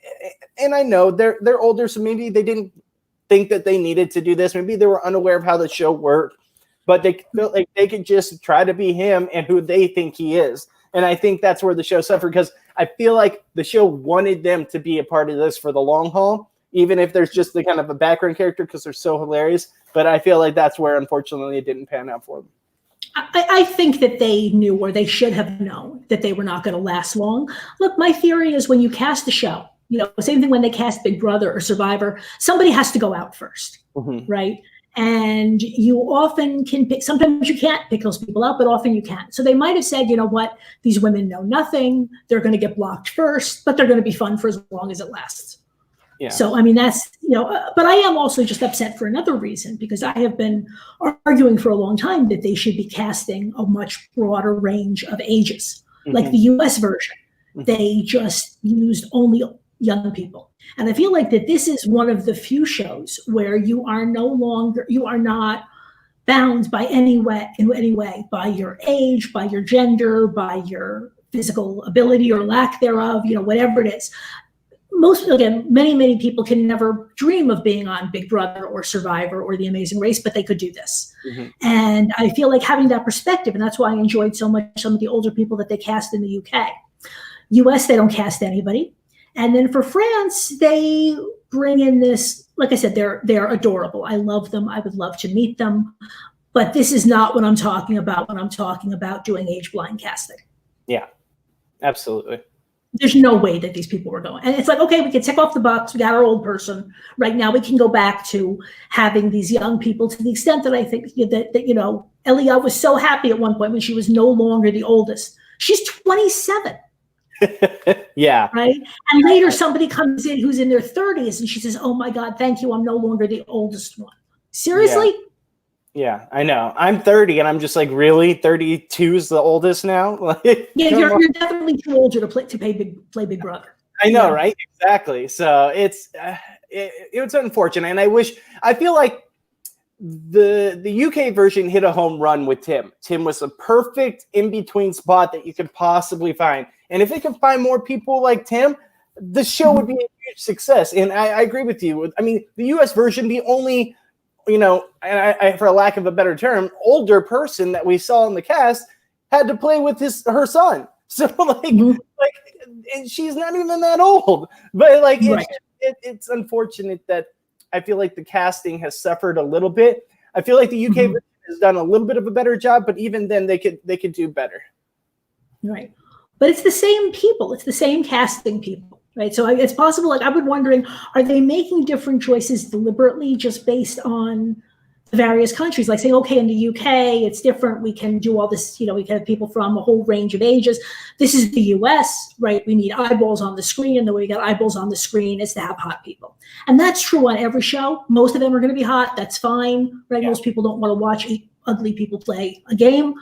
B: and I know they're older, so maybe they didn't think that they needed to do this. Maybe they were unaware of how the show worked, but they felt like they could just try to be him and who they think he is. And I think that's where the show suffered because I feel like the show wanted them to be a part of this for the long haul, even if there's just the kind of a background character because they're so hilarious. But I feel like that's where, unfortunately, it didn't pan out for them.
A: I think that they knew, or they should have known, that they were not going to last long. Look, my theory is when you cast a show, same thing when they cast Big Brother or Survivor, somebody has to go out first, right? And you often can pick, sometimes you can't pick those people out, but often you can. So they might have said, you know what, these women know nothing. They're going to get blocked first, but they're going to be fun for as long as it lasts. Yeah. So, I mean, that's, but I am also just upset for another reason, because I have been arguing for a long time that they should be casting a much broader range of ages, like the US version. They just used only young people. And I feel like that this is one of the few shows where you are not bound by in any way, by your age, by your gender, by your physical ability or lack thereof, whatever it is. Many people can never dream of being on Big Brother or Survivor or The Amazing Race, but they could do this. And I feel like having that perspective, and that's why I enjoyed so much some of the older people that they cast in the UK. US, they don't cast anybody. And then for France, they bring in this, like I said, they're adorable. I love them. I would love to meet them. But this is not what I'm talking about when I'm talking about doing age-blind casting.
B: Yeah, absolutely.
A: There's no way that these people were going. And it's like, okay, we can tick off the box. We got our old person. Right now we can go back to having these young people, to the extent that I think that Elia was so happy at one point when she was no longer the oldest. She's 27.
B: Yeah.
A: Right. And later somebody comes in who's in their 30s and she says, oh my God, thank you. I'm no longer the oldest one. Seriously?
B: Yeah, I know. I'm 30 and I'm just like, really? 32 is the oldest now?
A: Yeah, you're definitely too older to play Big Brother.
B: I know, right? Exactly. So it's unfortunate. And I feel like the UK version hit a home run with Tim. Tim was a perfect in-between spot that you could possibly find. And if they could find more people like Tim, the show would be a huge success. And I agree with you. I mean, the US version, the only, and I, for a lack of a better term, older person that we saw in the cast had to play with her son. So and she's not even that old. But right. It's unfortunate that I feel like the casting has suffered a little bit. I feel like the UK version has done a little bit of a better job, but even then they could do better.
A: Right. But it's the same people. It's the same casting people, right? So it's possible, I was wondering, are they making different choices deliberately just based on the various countries? Like saying, okay, in the UK, it's different. We can do all this, we can have people from a whole range of ages. This is the US, right? We need eyeballs on the screen. And the way we got eyeballs on the screen is to have hot people. And that's true on every show. Most of them are going to be hot. That's fine, right? Yeah. Most people don't want to watch ugly people play a game.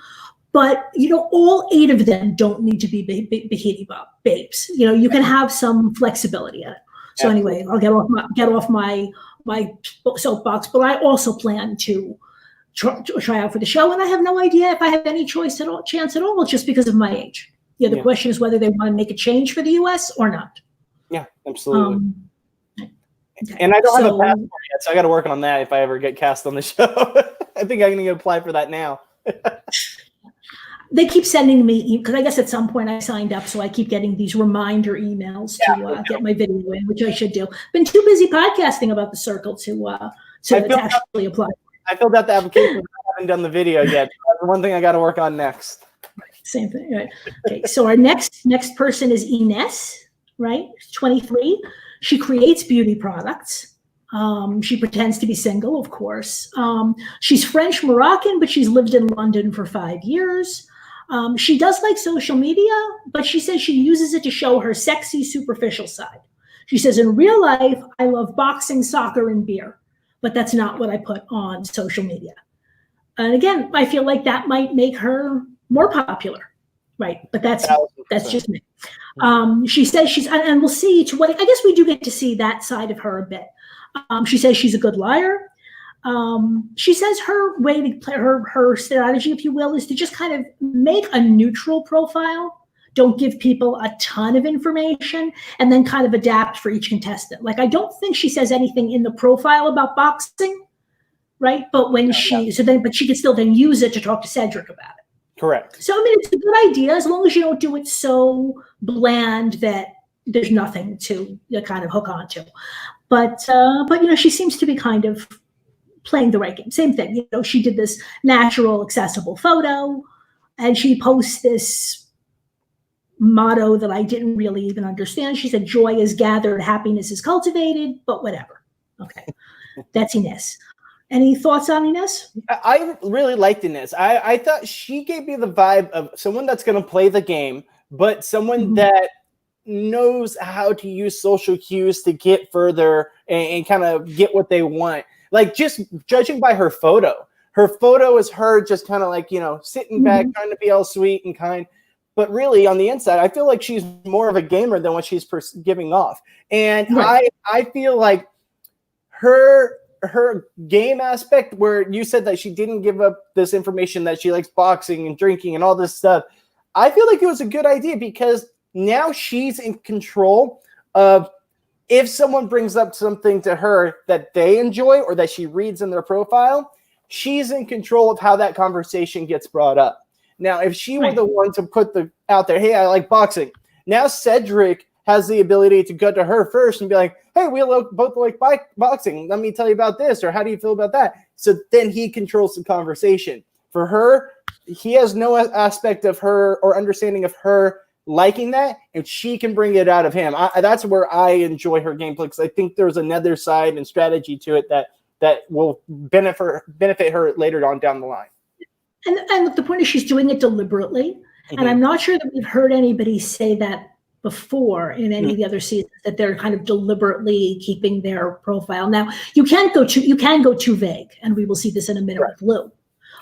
A: But, all 8 of them don't need to be bikini babes. You can have some flexibility in it. So anyway, I'll get off my soapbox, but I also plan to try out for the show. And I have no idea if I have any chance at all, just because of my age. The question is whether they want to make a change for the US or not.
B: Yeah, absolutely. Okay. And I don't have a passport yet, so I got to work on that if I ever get cast on the show. I think I'm going to apply for that now.
A: They keep sending me, because I guess at some point I signed up, so I keep getting these reminder emails to get my video in, which I should do. Been too busy podcasting about the circle to actually apply.
B: I filled out the application, but I haven't done the video yet. That's one thing I got to work on next.
A: Same thing, right? Okay, so our next person is Ines, right? 23. She creates beauty products. She pretends to be single, of course. She's French Moroccan, but she's lived in London for 5 years. She does like social media, but she says she uses it to show her sexy, superficial side. She says, in real life, I love boxing, soccer, and beer, but that's not what I put on social media. And again, I feel like that might make her more popular, right? But that's just me. She says and we'll see to what, I guess we do get to see that side of her a bit. She says she's a good liar. She says her way to play her strategy, if you will, is to just kind of make a neutral profile. Don't give people a ton of information and then kind of adapt for each contestant. I don't think she says anything in the profile about boxing, right? But but she can still then use it to talk to Cedric about it.
B: Correct.
A: So, I mean, it's a good idea as long as you don't do it so bland that there's nothing to kind of hook onto. But she seems to be kind of playing the right game. Same thing. She did this natural, accessible photo, and she posts this motto that I didn't really even understand. She said, "Joy is gathered, happiness is cultivated," but whatever. Okay. That's Ines. Any thoughts on Ines?
B: I really liked Ines. I thought she gave me the vibe of someone that's going to play the game, but someone that knows how to use social cues to get further and kind of get what they want. Like, just judging by her photo is her just kind of like, sitting back, trying to be all sweet and kind. But really, on the inside, I feel like she's more of a gamer than what she's giving off. And I feel like her game aspect, where you said that she didn't give up this information that she likes boxing and drinking and all this stuff, I feel like it was a good idea, because now she's in control of, if someone brings up something to her that they enjoy or that she reads in their profile, she's in control of how that conversation gets brought up. Now, if she were the one to put out there, "Hey, I like boxing," now Cedric has the ability to go to her first and be like, "Hey, we both like boxing. Let me tell you about this," or "How do you feel about that?" So then he controls the conversation. For her, he has no aspect of her or understanding of her liking that, and she can bring it out of him. That's where I enjoy her gameplay, because I think there's another side and strategy to it that will benefit her later on down the line.
A: And the point is, she's doing it deliberately. And I'm not sure that we've heard anybody say that before in any of the other seasons, that they're kind of deliberately keeping their profile. Now, you can go too vague, and we will see this in a minute with Lou.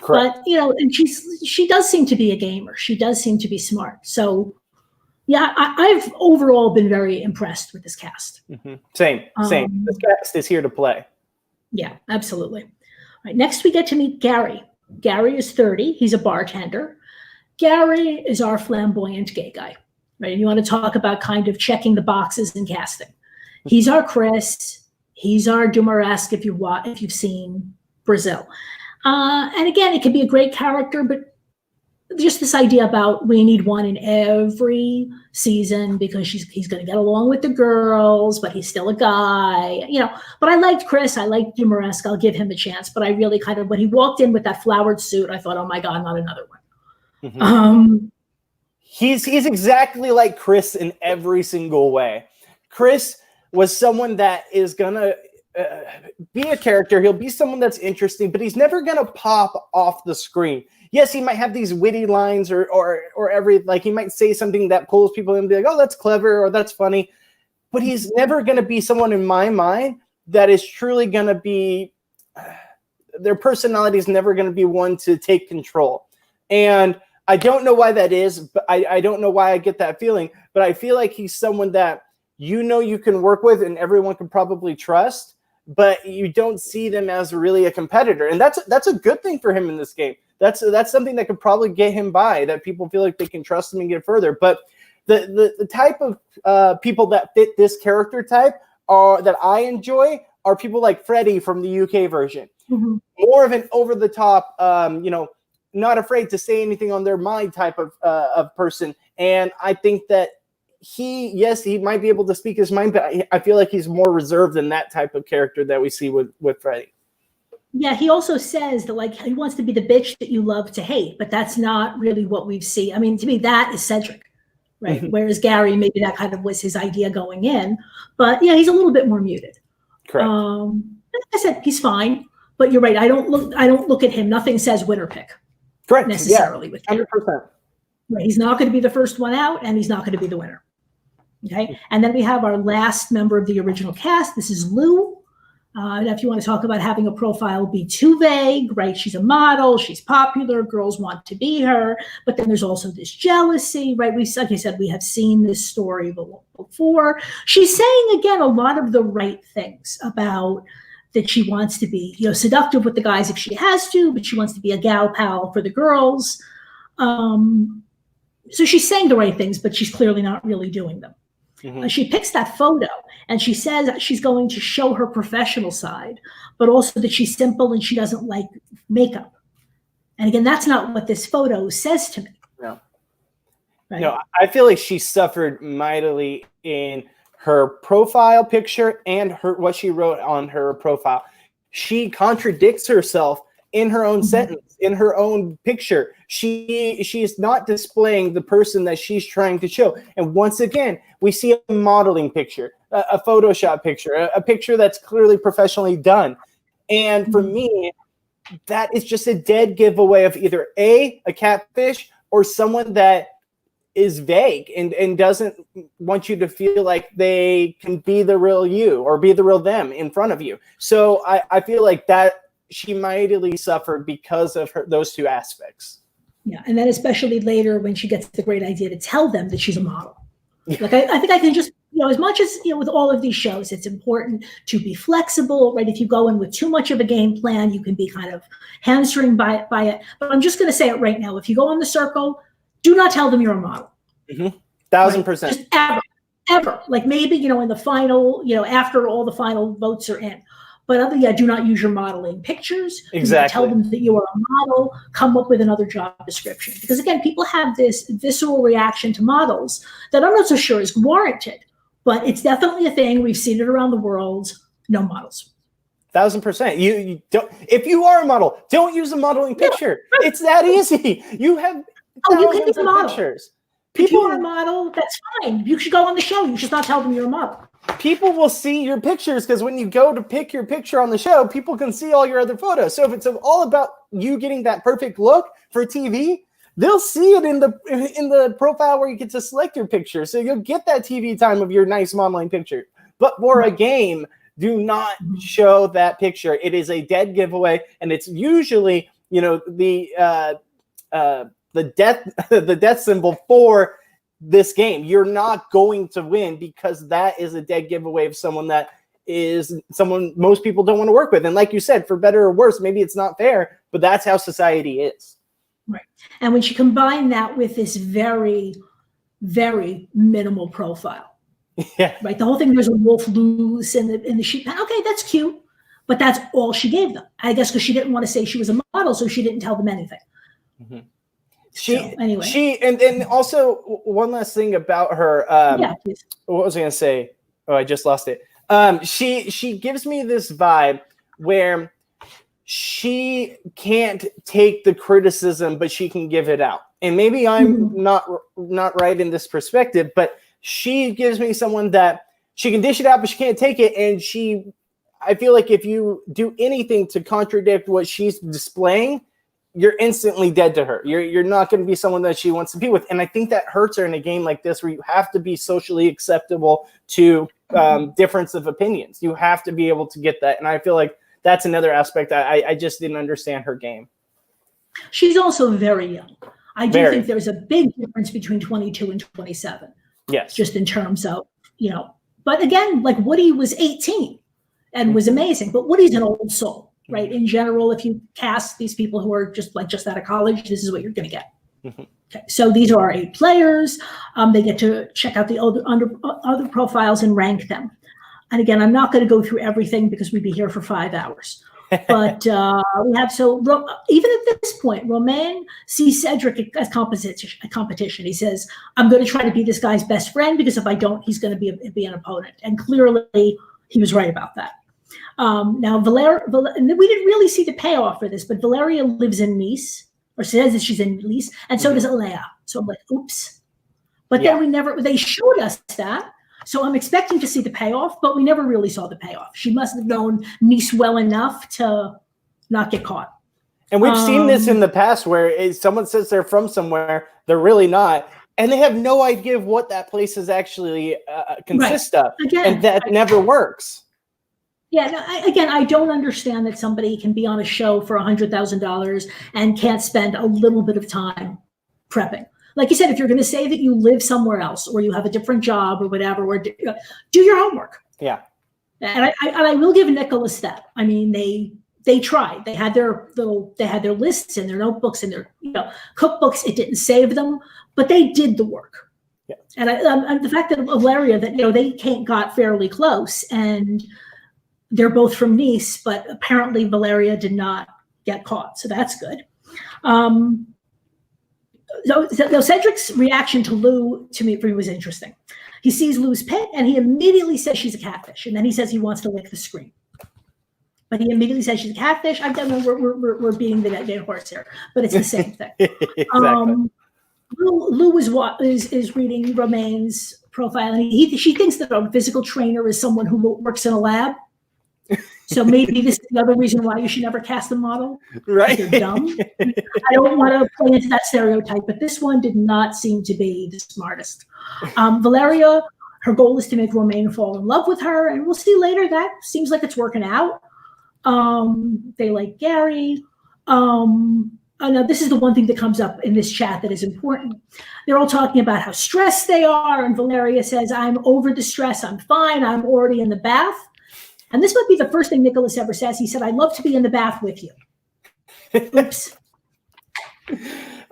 A: Correct. But and she does seem to be a gamer. She does seem to be smart. So yeah, I've overall been very impressed with this cast.
B: Same. This cast is here to play.
A: Yeah, absolutely. All right, next we get to meet Gary. Gary is 30. He's a bartender. Gary is our flamboyant gay guy, right? And you want to talk about kind of checking the boxes in casting. He's our Chris. He's our Dumaresque, if you've seen Brazil. And again, it could be a great character, but just this idea about we need one in every season because he's going to get along with the girls, but he's still a guy, But I liked Chris. I liked Dumaresque. I'll give him a chance. But I really kind of, when he walked in with that flowered suit, I thought, oh my God, not another one.
B: He's exactly like Chris in every single way. Chris was someone that is going to be a character. He'll be someone that's interesting, but he's never going to pop off the screen. Yes, he might have these witty lines or he might say something that pulls people in and be like, "Oh, that's clever," or "That's funny." But he's never going to be someone in my mind that is truly going to be, their personality is never going to be one to take control. And I don't know why that is, but I don't know why I get that feeling, but I feel like he's someone that you can work with and everyone can probably trust, but you don't see them as really a competitor. And that's a good thing for him in this game. That's something that could probably get him by, that people feel like they can trust him and get further. But the type of people that fit this character type that I enjoy are people like Freddie from the UK version. More of an over-the-top, not afraid to say anything on their mind type of person. And I think that he might be able to speak his mind, but I feel like he's more reserved than that type of character that we see with Freddie.
A: Yeah, he also says that he wants to be the bitch that you love to hate, but that's not really what we've seen. I mean, to me, that is Cedric, right? Whereas Gary, maybe that kind of was his idea going in, but yeah, he's a little bit more muted.
B: Correct.
A: Like I said, he's fine, but you're right. I don't look at him. Nothing says winner pick.
B: Correct.
A: Necessarily with him.
B: 100%.
A: Right. He's not going to be the first one out, and he's not going to be the winner. Okay. And then we have our last member of the original cast. This is Lou. If you want to talk about having a profile be too vague, right? She's a model, she's popular, girls want to be her, but then there's also this jealousy, right? Like I said, we have seen this story before. She's saying, again, a lot of the right things about that she wants to be, seductive with the guys if she has to, but she wants to be a gal pal for the girls. So she's saying the right things, but she's clearly not really doing them. She picks that photo and she says that she's going to show her professional side, but also that she's simple and she doesn't like makeup. And again, that's not what this photo says to me.
B: No.
A: Right?
B: No, I feel like she suffered mightily in her profile picture and what she wrote on her profile. She contradicts herself in her own sentence, in her own picture. She is not displaying the person that she's trying to show. And once again, we see a modeling picture, a Photoshop picture, a picture that's clearly professionally done. And for me, that is just a dead giveaway of either a catfish or someone that is vague and doesn't want you to feel like they can be the real you or be the real them in front of you. So I feel like that she mightily suffered because of those two aspects.
A: Yeah, and then especially later when she gets the great idea to tell them that she's a model. Like I think I can just, as much as, with all of these shows, it's important to be flexible, right? If you go in with too much of a game plan, you can be kind of hamstringed by it. But I'm just going to say it right now. If you go on The Circle, do not tell them you're a model.
B: 1,000%.
A: Right? Just ever. Like maybe, in the final, after all the final votes are in. But do not use your modeling pictures.
B: Exactly.
A: Tell them that you are a model. Come up with another job description. Because again, people have this visceral reaction to models that I'm not so sure is warranted. But it's definitely a thing. We've seen it around the world. No models.
B: 1,000%. You don't. If you are a model, don't use a modeling picture. Yeah, right. It's that easy. You have
A: you can be a model.
B: Pictures.
A: If you are a model, that's fine. You should go on the show. You should not tell them you're a model.
B: People will see your pictures because when you go to pick your picture on the show, people can see all your other photos. So if it's all about you getting that perfect look for TV, they'll see it in the profile where you get to select your picture. So you'll get that TV time of your nice modeling picture. But for a game, do not show that picture. It is a dead giveaway, and it's usually the death symbol for this game. You're not going to win because that is a dead giveaway of someone that is someone most people don't want to work with. And like you said, for better or worse, maybe it's not fair, but that's how society is.
A: Right. And when you combine that with this very, very minimal profile, right? The whole thing, there's a wolf loose in the sheep. Okay, that's cute, but that's all she gave them. I guess because she didn't want to say she was a model, so she didn't tell them anything.
B: And also one last thing about her.
A: Please.
B: What was I going to say? Oh, I just lost it. She gives me this vibe where she can't take the criticism, but she can give it out. And maybe I'm not right in this perspective, but she gives me someone that she can dish it out, but she can't take it. And I feel like if you do anything to contradict what she's displaying, you're instantly dead to her. You're not going to be someone that she wants to be with. And I think that hurts her in a game like this where you have to be socially acceptable to difference of opinions. You have to be able to get that. And I feel like that's another aspect I just didn't understand her game.
A: She's also very young. I do think there's a big difference between 22 and 27.
B: Yes.
A: Just in terms of, but again, like Woody was 18 and was amazing, but Woody's an old soul. Right. In general, if you cast these people who are just out of college, this is what you're going to get. Okay. So these are our 8 players. They get to check out the other profiles and rank them. And again, I'm not going to go through everything because we'd be here for 5 hours. But we have even at this point, Romain sees Cedric as competition. He says, "I'm going to try to be this guy's best friend because if I don't, he's going to be an opponent." And clearly, he was right about that. Now, Valerio, we didn't really see the payoff for this, but Valerio lives in Nice, or says that she's in Nice, and so does Alea. So I'm like, oops. But then they showed us that. So I'm expecting to see the payoff, but we never really saw the payoff. She must have known Nice well enough to not get caught.
B: And we've seen this in the past where someone says they're from somewhere, they're really not, and they have no idea of what that place is actually consists of. Again, and that never works.
A: Yeah, no, I don't understand that somebody can be on a show for $100,000 and can't spend a little bit of time prepping. Like you said, if you're going to say that you live somewhere else or you have a different job or whatever, or do your homework.
B: Yeah.
A: And I will give Nicholas that. I mean, they tried. They had their lists and their notebooks and their cookbooks. It didn't save them, but they did the work. Yeah. And the fact that Valerio, that they got fairly close, and they're both from Nice, but apparently Valeria did not get caught, so that's good. So Cedric's reaction to Lou, for me, was interesting. He sees Lou's pit, and he immediately says she's a catfish, and then he says he wants to lick the screen. But he immediately says she's a catfish. I don't know, we're beating the dead horse here, but it's the same thing.
B: Exactly.
A: Lou is reading Romain's profile, and she thinks that a physical trainer is someone who works in a lab. So maybe this is the other reason why you should never cast a model.
B: Right.
A: They're dumb. I don't want to play into that stereotype, but this one did not seem to be the smartest. Valerio, her goal is to make Romain fall in love with her, and we'll see later that seems like it's working out. They like Gary. Now this is the one thing that comes up in this chat that is important. They're all talking about how stressed they are, and Valeria says, "I'm over the stress. I'm fine. I'm already in the bath." And this might be the first thing Nicholas ever says. He said, "I'd love to be in the bath with you." Oops.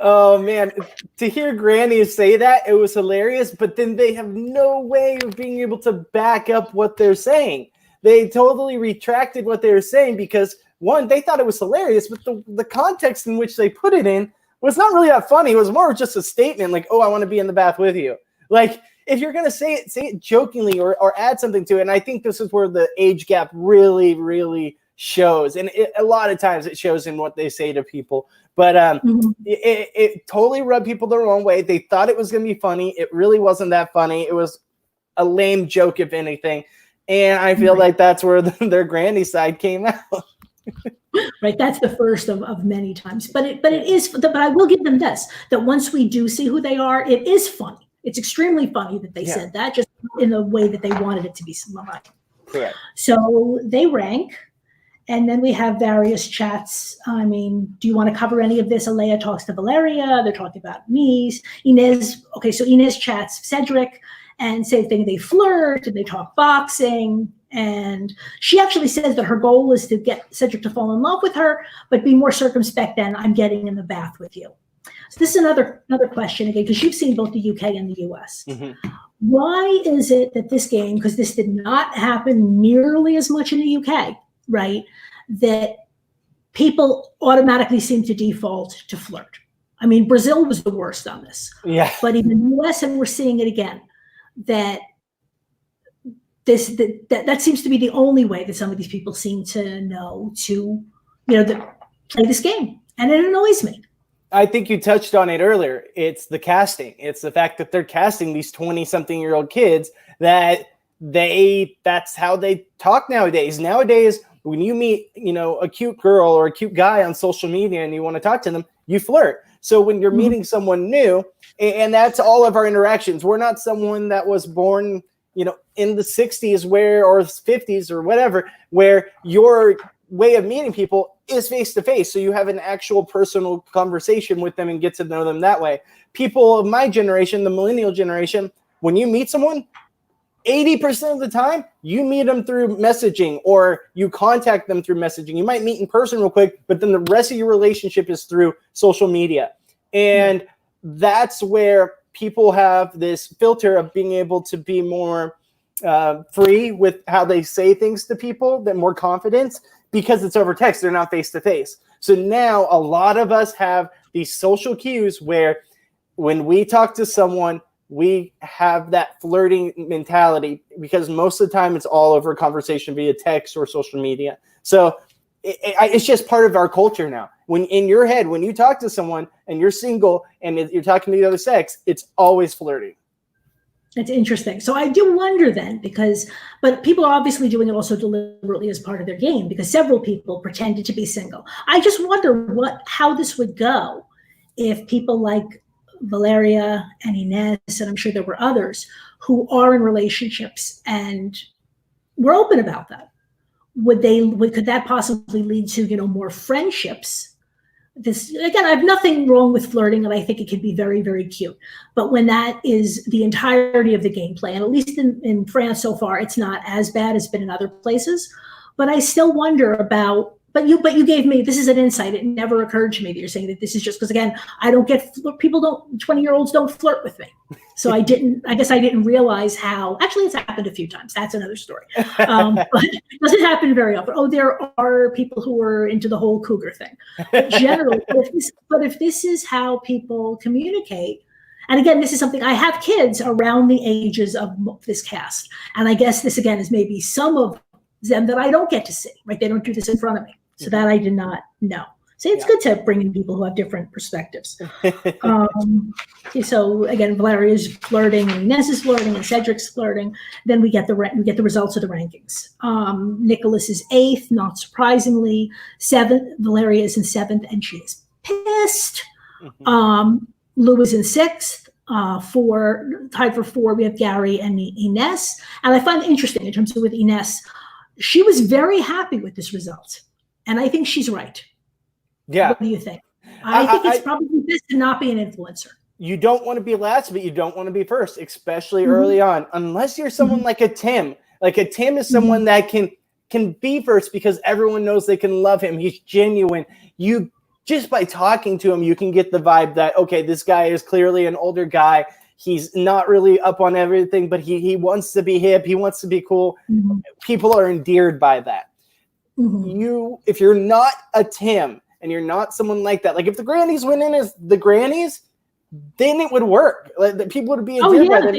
B: Oh man, to hear Granny say that, it was hilarious, but then they have no way of being able to back up what they're saying. They totally retracted what they were saying because, one, they thought it was hilarious, but the context in which they put it in was not really that funny. It was more just a statement like, "Oh, I want to be in the bath with you." Like, if you're going to say it jokingly or add something to it. And I think this is where the age gap really, really shows. And a lot of times it shows in what they say to people. But it totally rubbed people the wrong way. They thought it was going to be funny. It really wasn't that funny. It was a lame joke, if anything. And I feel like that's where their Granny side came out.
A: Right, that's the first of many times. But I will give them this, that once we do see who they are, it is funny. It's extremely funny that they said that, just in the way that they wanted it to be.
B: Correct.
A: So they rank, and then we have various chats. I mean, do you want to cover any of this? Alea talks to Valeria. They're talking about Inez. Okay, so Inez chats Cedric, and same thing. They flirt, and they talk boxing. And she actually says that her goal is to get Cedric to fall in love with her, but be more circumspect than "I'm getting in the bath with you." So this is another question again, because you've seen both the UK and the US. Why is it that this game, because this did not happen nearly as much in the UK, right, that people automatically seem to default to flirt? I mean, Brazil was the worst on this.
B: Yeah.
A: But even the US, and we're seeing it again, that that seems to be the only way that some of these people seem to know to, play this game. And it annoys me.
B: I think you touched on it earlier. It's the casting. It's the fact that they're casting these 20-something-year-old kids that's how they talk nowadays. Nowadays, when you meet, a cute girl or a cute guy on social media and you want to talk to them, you flirt. So when you're meeting someone new, and that's all of our interactions, we're not someone that was born, in the 60s or 50s or whatever, where your way of meeting people is face-to-face. So you have an actual personal conversation with them and get to know them that way. People of my generation, the millennial generation, when you meet someone, 80% of the time, you meet them through messaging or you contact them through messaging. You might meet in person real quick, but then the rest of your relationship is through social media. And that's where people have this filter of being able to be more free with how they say things to people, that more confidence, because it's over text. They're not face-to-face. So now a lot of us have these social cues where when we talk to someone, we have that flirting mentality because most of the time it's all over conversation via text or social media. So it's just part of our culture now. When in your head, when you talk to someone and you're single and you're talking to the other sex, it's always flirting.
A: It's interesting. So I do wonder then, but people are obviously doing it also deliberately as part of their game, because several people pretended to be single. I just wonder how this would go if people like Valeria and Inez, and I'm sure there were others, who are in relationships and were open about that. Could that possibly lead to, more friendships? This, again, I have nothing wrong with flirting, and I think it can be very, very cute. But when that is the entirety of the gameplay, and at least in France so far, it's not as bad as been in other places. But I still wonder about, But you gave me, this is an insight. It never occurred to me that you're saying that this is just because, again, I don't get, people don't, 20-year-olds don't flirt with me. So I guess I didn't realize how, actually it's happened a few times. That's another story. But it doesn't happen very often. Oh, there are people who are into the whole cougar thing. But generally, if this is how people communicate, and again, this is something, I have kids around the ages of this cast. And I guess this, again, is maybe some of them that I don't get to see, right? They don't do this in front of me. So that I did not know. So it's good to bring in people who have different perspectives. So again, Valerio is flirting, and Inez is flirting, and Cedric's flirting. Then we get the results of the rankings. Nicholas is 8th, not surprisingly. 7th, Valeria is in 7th, and she is pissed. Lou is in 6th. Tied for 4, we have Gary and Inez. And I find it interesting in terms of with Inez, she was very happy with this result. And I think she's right.
B: Yeah.
A: What do you think? I think it's probably best to not be an influencer.
B: You don't want to be last, but you don't want to be first, especially early on, unless you're someone like a Tim. Like a Tim is someone that can be first because everyone knows they can love him. He's genuine. You just by talking to him, you can get the vibe that, okay, this guy is clearly an older guy. He's not really up on everything, but he wants to be hip. He wants to be cool. People are endeared by that. If you're not a Tim and you're not someone like that, like if the grannies went in as the grannies, then it would work. Like the people would be endeared by them,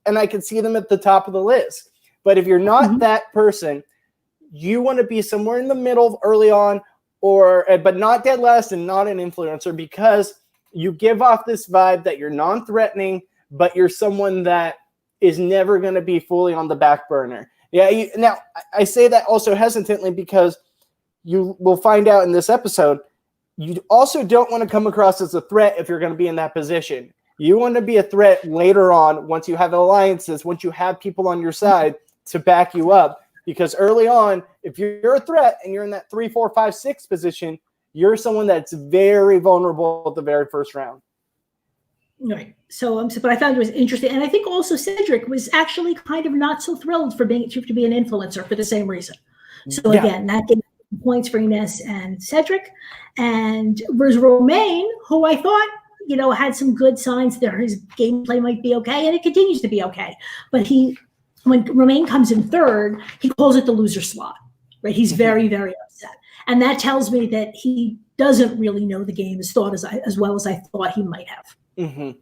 B: and I could see them at the top of the list. But if you're not that person, you want to be somewhere in the middle early on, but not dead last and not an influencer, because you give off this vibe that you're non-threatening, but you're someone that is never going to be fully on the back burner. Yeah. Now, I say that also hesitantly because you will find out in this episode, you also don't want to come across as a threat if you're going to be in that position. You want to be a threat later on once you have alliances, once you have people on your side to back you up. Because early on, if you're a threat and you're in that 3, 4, 5, 6 position, you're someone that's very vulnerable at the very first round.
A: Right. So, but I found it was interesting. And I think also Cedric was actually kind of not so thrilled for being to be an influencer for the same reason. So again, that gave points for Inez and Cedric. And whereas Romain, who I thought, had some good signs there, his gameplay might be okay, and it continues to be okay. But when Romain comes in 3rd, he calls it the loser slot, right? He's very, very upset. And that tells me that he doesn't really know the game as well as I thought he might have.
B: And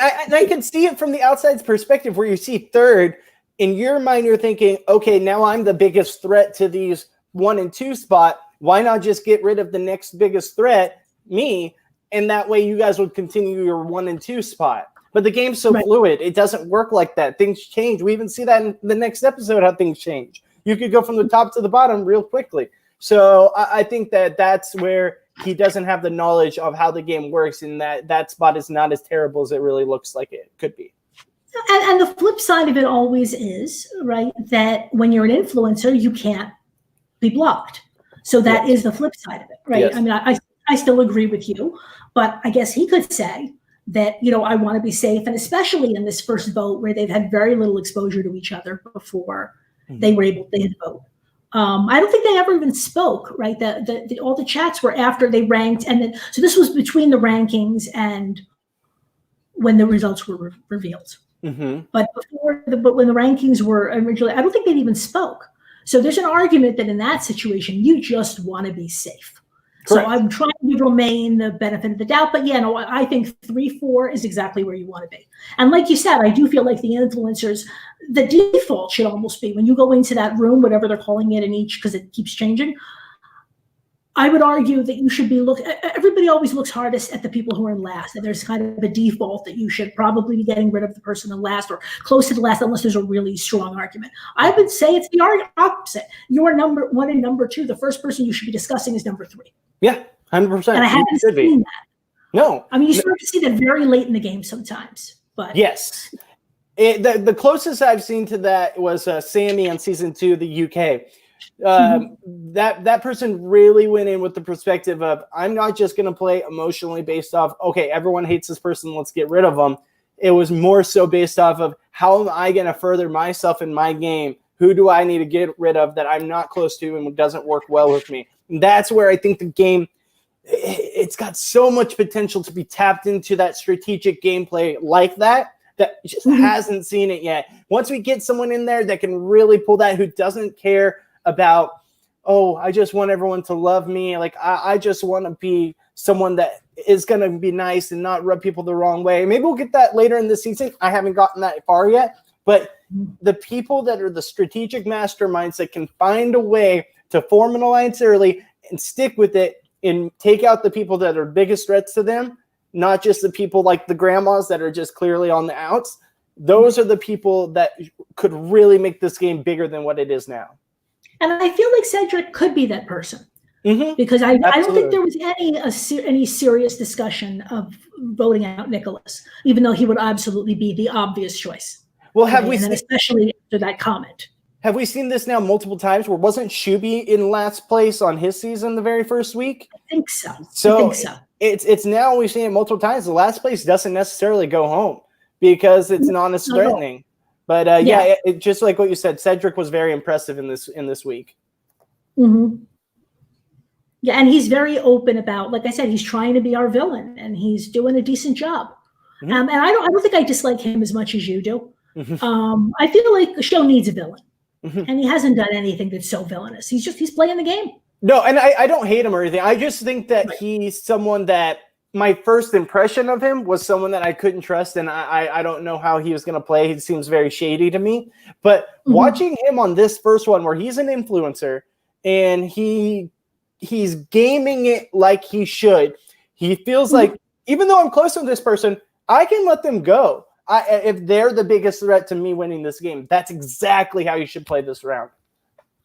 B: I can see it from the outside's perspective, where you see 3rd, in your mind, you're thinking, okay, now I'm the biggest threat to these 1 and 2 spot. Why not just get rid of the next biggest threat, me? And that way you guys would continue your 1 and 2 spot. But the game's so fluid. It doesn't work like that. Things change. We even see that in the next episode, how things change. You could go from the top to the bottom real quickly. So I think that's where he doesn't have the knowledge of how the game works, and that spot is not as terrible as it really looks like it could be.
A: And the flip side of it always is, right, that when you're an influencer, you can't be blocked. So that is the flip side of it, right? Yes. I mean, I still agree with you, but I guess he could say that, I want to be safe, and especially in this first vote where they've had very little exposure to each other before they had vote. I don't think they ever even spoke, right? All the chats were after they ranked, and then so this was between the rankings and when the results were revealed. But but when the rankings were originally, I don't think they'd even spoke. So there's an argument that in that situation, you just want to be safe. Correct. So I'm trying to give Romain the benefit of the doubt, but I think 3, 4 is exactly where you want to be. And like you said, I do feel like the influencers, the default should almost be when you go into that room, whatever they're calling it in each, because it keeps changing. I would argue that you should be everybody always looks hardest at the people who are in last. And there's kind of a default that you should probably be getting rid of the person in last or close to the last, unless there's a really strong argument. I would say it's the opposite. You're number 1 and number 2. The first person you should be discussing is number 3.
B: Yeah, 100%.
A: And I haven't seen that.
B: No.
A: I mean, you start to see that very late in the game sometimes. But
B: yes. The closest I've seen to that was Sammy on season 2 of the UK. That person really went in with the perspective of, I'm not just going to play emotionally based off, okay, everyone hates this person, let's get rid of them. It was more so based off of, how am I going to further myself in my game who do I need to get rid of that I'm not close to and doesn't work well with me. And that's where I think the game, it's got so much potential to be tapped into that strategic gameplay like that just hasn't seen it yet. Once we get someone in there that can really pull that, who doesn't care about, oh, I just want everyone to love me. Like, I just want to be someone that is going to be nice and not rub people the wrong way. Maybe we'll get that later in the season. I haven't gotten that far yet. But the people that are the strategic masterminds that can find a way to form an alliance early and stick with it and take out the people that are biggest threats to them, not just the people like the grandmas that are just clearly on the outs. Those are the people that could really make this game bigger than what it is now.
A: And I feel like Cedric could be that person. Because I don't think there was any serious discussion of voting out Nicholas, even though he would absolutely be the obvious choice.
B: Well,
A: especially after that comment.
B: Have we seen this now multiple times? Where wasn't Shuby in last place on his season the very first week?
A: I think so. I think so.
B: It's now we've seen it multiple times. The last place doesn't necessarily go home because it's not as threatening. But it, just like what you said, Cedric was very impressive in this week.
A: Yeah, and he's very open about, like I said, he's trying to be our villain, and he's doing a decent job. And I don't think I dislike him as much as you do. I feel like the show needs a villain, and he hasn't done anything that's so villainous. He's playing the game.
B: No, and I don't hate him or anything. I just think that he's someone that my first impression of him was someone that I couldn't trust, and I don't know how he was going to play. He seems very shady to me. But watching him on this first one where he's an influencer and he's gaming it like he should, he feels like, even though I'm close to this person, I can let them go. If they're the biggest threat to me winning this game, that's exactly how you should play this round.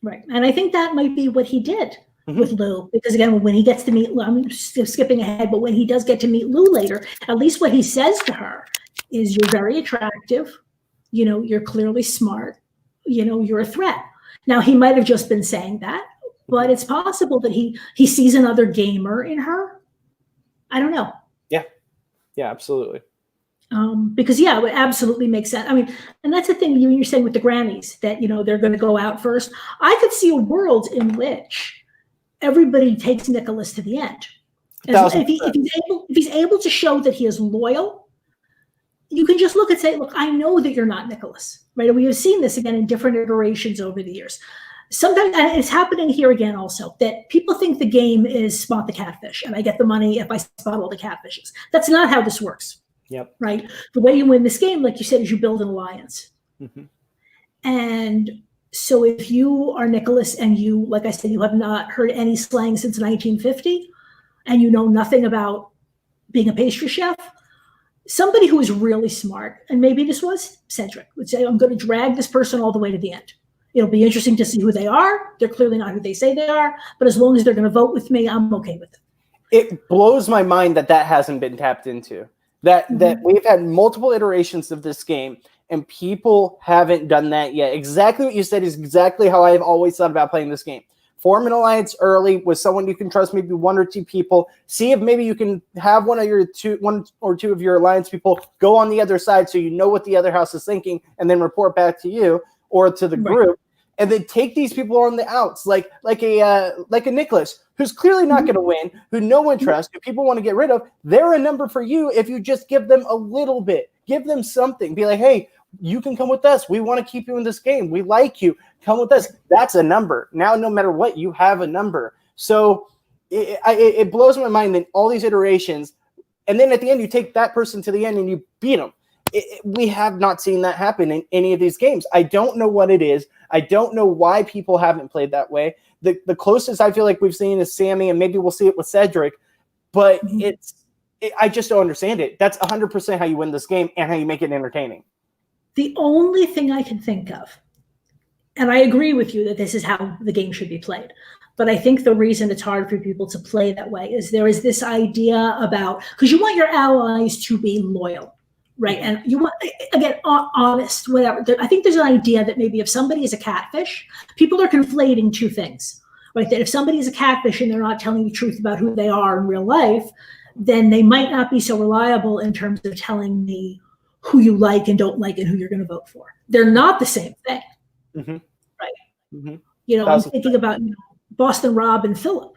A: Right. And I think that might be what he did with Lou. Because, again, when he gets to meet Lou, I'm still skipping ahead, but when he does get to meet Lou later, at least what he says to her is, you're very attractive. You know, you're clearly smart. You know, you're a threat. Now, he might have just been saying that, but it's possible that he sees another gamer in her. I don't know.
B: Yeah, absolutely.
A: Because it would absolutely make sense. I mean, and that's the thing you're saying with the grannies, that, you know, they're going to go out first. I could see a world in which everybody takes Nicholas to the end. If he's able to show that he is loyal, you can just look and say, look, I know that you're not Nicholas, right? And we have seen this again in different iterations over the years. Sometimes, and it's happening here again also, that people think the game is spot the catfish, and I get the money if I spot all the catfishes. That's not how this works.
B: Yep.
A: Right. The way you win this game, like you said, is you build an alliance. And so if you are Nicholas and you, like I said, you have not heard any slang since 1950, and you know nothing about being a pastry chef, somebody who is really smart, and maybe this was Cedric, would say, I'm going to drag this person all the way to the end. It'll be interesting to see who they are. They're clearly not who they say they are, but as long as they're going to vote with me, I'm okay with it.
B: It blows my mind that hasn't been tapped into. That we've had multiple iterations of this game, and people haven't done that yet. Exactly what you said is exactly how I've always thought about playing this game. Form an alliance early with someone you can trust, maybe one or two people. See if maybe you can have one or two of your alliance people go on the other side, so you know what the other house is thinking, and then report back to you or to the group. And then take these people on the outs, like a Nicholas, who's clearly not going to win, who no one trusts, who people want to get rid of. They're a number for you if you just give them a little bit. Give them something. Be like, hey, you can come with us. We want to keep you in this game. We like you. Come with us. That's a number. Now, no matter what, you have a number. So it blows my mind that all these iterations, and then at the end, you take that person to the end and you beat them. We have not seen that happen in any of these games. I don't know what it is. I don't know why people haven't played that way. The closest I feel like we've seen is Sammy, and maybe we'll see it with Cedric, but I just don't understand it. That's 100% how you win this game and how you make it entertaining.
A: The only thing I can think of, and I agree with you that this is how the game should be played, but I think the reason it's hard for people to play that way is there is this idea about, because you want your allies to be loyal. Right. And you want, again, honest, whatever. I think there's an idea that maybe if somebody is a catfish, people are conflating two things, right? That if somebody is a catfish and they're not telling the truth about who they are in real life, then they might not be so reliable in terms of telling me who you like and don't like and who you're going to vote for. They're not the same thing.
B: Mm-hmm.
A: You know, I'm thinking about Boston Rob and Philip,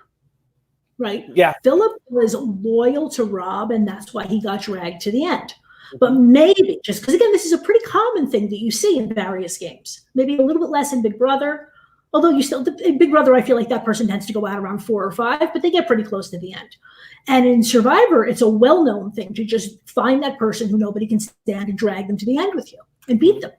A: right?
B: Yeah.
A: Philip was loyal to Rob, and that's why he got dragged to the end. But maybe, just because, again, this is a pretty common thing that you see in various games. Maybe a little bit less in Big Brother, although in Big Brother, I feel like that person tends to go out around 4 or 5, but they get pretty close to the end. And in Survivor, it's a well-known thing to just find that person who nobody can stand and drag them to the end with you and beat them.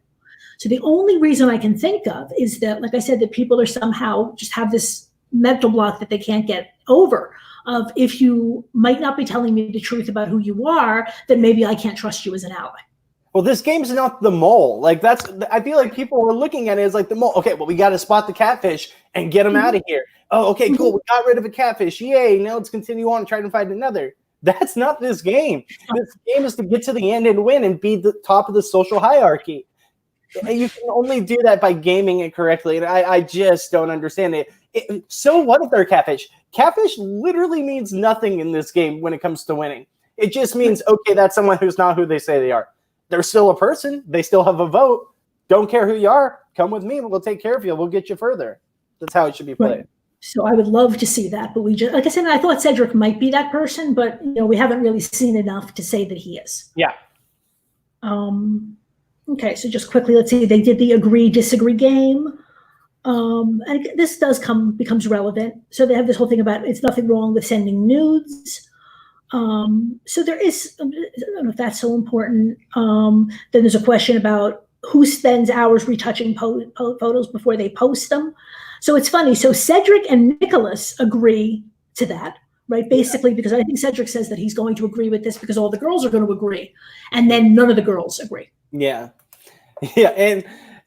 A: So the only reason I can think of is that, like I said, that people are somehow just have this mental block that they can't get over of, if you might not be telling me the truth about who you are, then maybe I can't trust you as an ally.
B: Well, this game's not the mole. Like, I feel like people are looking at it as like the mole. Okay, well, we got to spot the catfish and get them out of here. Oh, okay, cool. We got rid of a catfish. Yay. Now let's continue on and try to find another. That's not this game. This game is to get to the end and win and be the top of the social hierarchy. And you can only do that by gaming it correctly. And I just don't understand it. So what if they're catfish? Catfish literally means nothing in this game when it comes to winning. It just means, okay, that's someone who's not who they say they are. They're still a person. They still have a vote. Don't care who you are. Come with me. We'll take care of you. We'll get you further. That's how it should be played.
A: Right. So I would love to see that. But we just, like I said, I thought Cedric might be that person, but we haven't really seen enough to say that he is.
B: Yeah.
A: Okay, so just quickly, let's see. They did the agree, disagree game. And this becomes relevant. So they have this whole thing about it's nothing wrong with sending nudes. So there is, I don't know if that's so important. Then there's a question about who spends hours retouching photos before they post them. So it's funny. So Cedric and Nicholas agree to that, right? Basically, because I think Cedric says that he's going to agree with this because all the girls are going to agree. And then none of the girls agree.
B: Yeah. Yeah.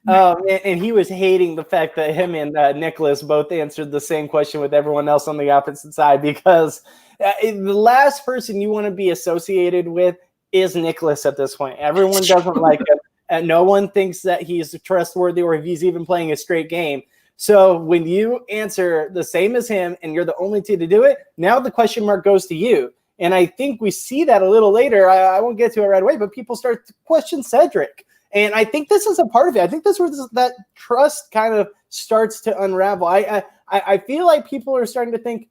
B: And he was hating the fact that him and Nicholas both answered the same question with everyone else on the opposite side, because the last person you want to be associated with is Nicholas at this point. Everyone doesn't like him, and no one thinks that he's trustworthy or if he's even playing a straight game. So when you answer the same as him and you're the only two to do it, now the question mark goes to you. And I think we see that a little later. I won't get to it right away, but people start to question Cedric. And I think this is a part of it. I think this is where that trust kind of starts to unravel. I feel like people are starting to think,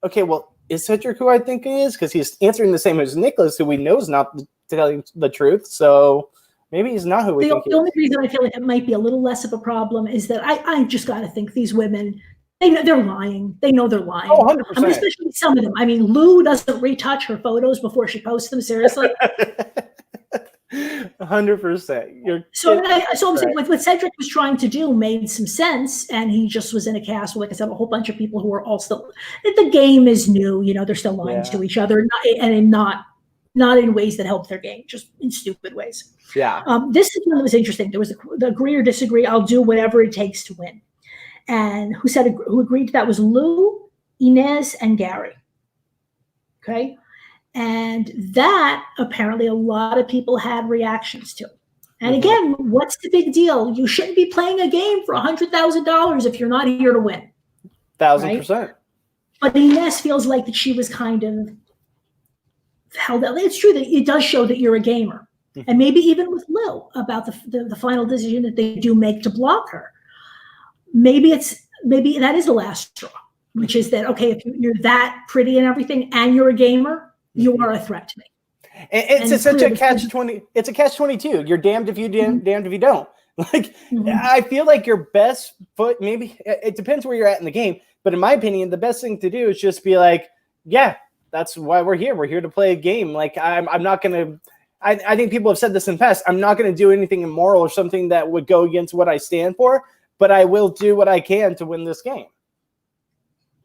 B: okay, well, is Cedric who I think he is? Because he's answering the same as Nicholas, who we know is not telling the truth. So maybe he's not who we think he is.
A: The only reason I feel like it might be a little less of a problem is that I just got to think these women, they're lying. They know they're lying.
B: Oh, 100%.
A: I mean, especially some of them. I mean, Lou doesn't retouch her photos before she posts them. Seriously.
B: 100%.
A: So I'm saying what Cedric was trying to do made some sense, and he just was in a cast with, like I said, a whole bunch of people who are all still. The game is new, they're still lying to each other, not in ways that help their game, just in stupid ways.
B: Yeah.
A: This is one that was interesting. There was the agree or disagree. I'll do whatever it takes to win. And who agreed to that was Lou, Inez, and Gary. Okay. And that apparently a lot of people had reactions to. And again, what's the big deal? You shouldn't be playing a game for $100,000 if you're not here to win.
B: 1,000%.
A: Right? But Inez feels like that she was kind of held out. It's true that it does show that you're a gamer. And maybe even with Lou about the final decision that they do make to block her. Maybe that is the last straw, which is that, okay, if you're that pretty and everything and you're a gamer, you are a threat to me.
B: It's such a catch-20. It's a catch-22. You're damned if you damned if you don't. Like, I feel like your best foot, maybe it depends where you're at in the game, but in my opinion, the best thing to do is just be like, yeah, that's why we're here. We're here to play a game. Like, I'm not going to. I think people have said this in the past. I'm not going to do anything immoral or something that would go against what I stand for, but I will do what I can to win this game.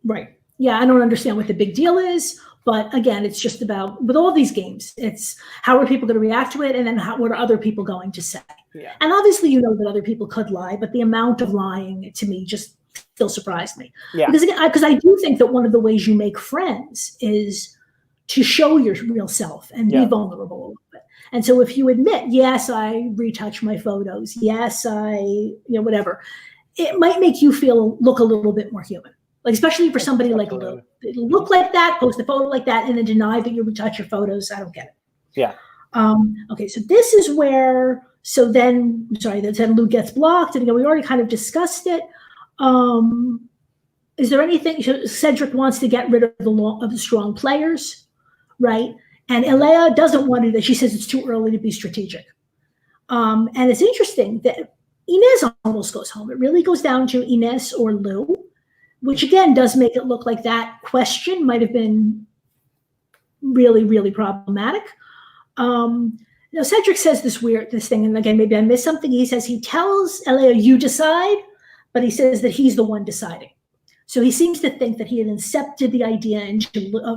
A: Right. Yeah, I don't understand what the big deal is. But again, it's just about, with all these games, it's how are people going to react to it, and then what are other people going to say? Yeah. And obviously, that other people could lie, but the amount of lying to me just still surprised me. Yeah. Because I do think that one of the ways you make friends is to show your real self and be vulnerable a little bit. And so if you admit, yes, I retouch my photos, yes, I, whatever, it might make you look a little bit more human. Like, especially for somebody like Lou. It'll look like that, post a photo like that, and then deny that you retouch your photos. I don't get it.
B: Yeah.
A: Okay, so this is where, then Lou gets blocked, and we already kind of discussed it. Is there anything? Cedric wants to get rid of the strong players, right? And Elea doesn't want to do that. She says it's too early to be strategic. And it's interesting that Inez almost goes home. It really goes down to Inez or Lou, which again does make it look like that question might have been really, really problematic. Now Cedric says this thing, and again, maybe I missed something. He says he tells Elea, you decide, but he says that he's the one deciding. So he seems to think that he had incepted the idea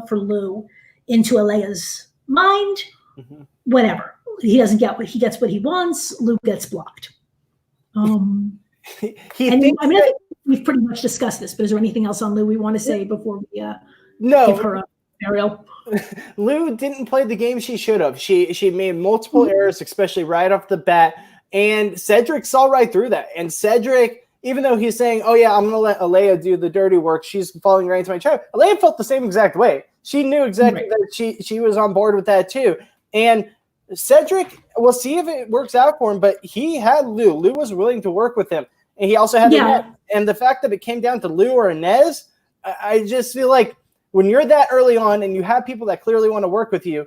A: for Lou into Elea's mind. Mm-hmm. Whatever. He doesn't get what he gets what he wants. Lou gets blocked. I think we've pretty much discussed this, but is there anything else on Lou we want to say before we give her a burial?
B: Lou didn't play the game she should have. She made multiple errors, especially right off the bat. And Cedric saw right through that. And Cedric, even though he's saying, oh, yeah, I'm going to let Elea do the dirty work, she's falling right into my trap. Elea felt the same exact way. She knew exactly that she was on board with that too. And Cedric, we'll see if it works out for him, but he had Lou. Lou was willing to work with him. And he also had Inez. And the fact that it came down to Lou or Inez, I just feel like when you're that early on and you have people that clearly want to work with you,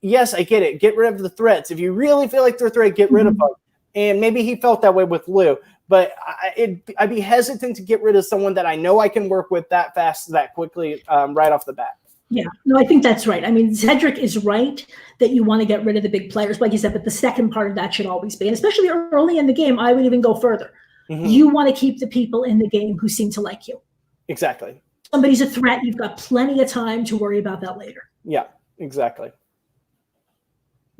B: yes, I get it. Get rid of the threats. If you really feel like they're a threat, get rid of them. And maybe he felt that way with Lou. But I'd be hesitant to get rid of someone that I know I can work with that fast, that quickly, right off the bat.
A: Yeah, no, I think that's right. I mean, Cedric is right that you want to get rid of the big players, like you said, but the second part of that should always be, and especially early in the game, I would even go further. Mm-hmm. You want to keep the people in the game who seem to like you.
B: Exactly.
A: Somebody's a threat. You've got plenty of time to worry about that later.
B: Yeah, exactly.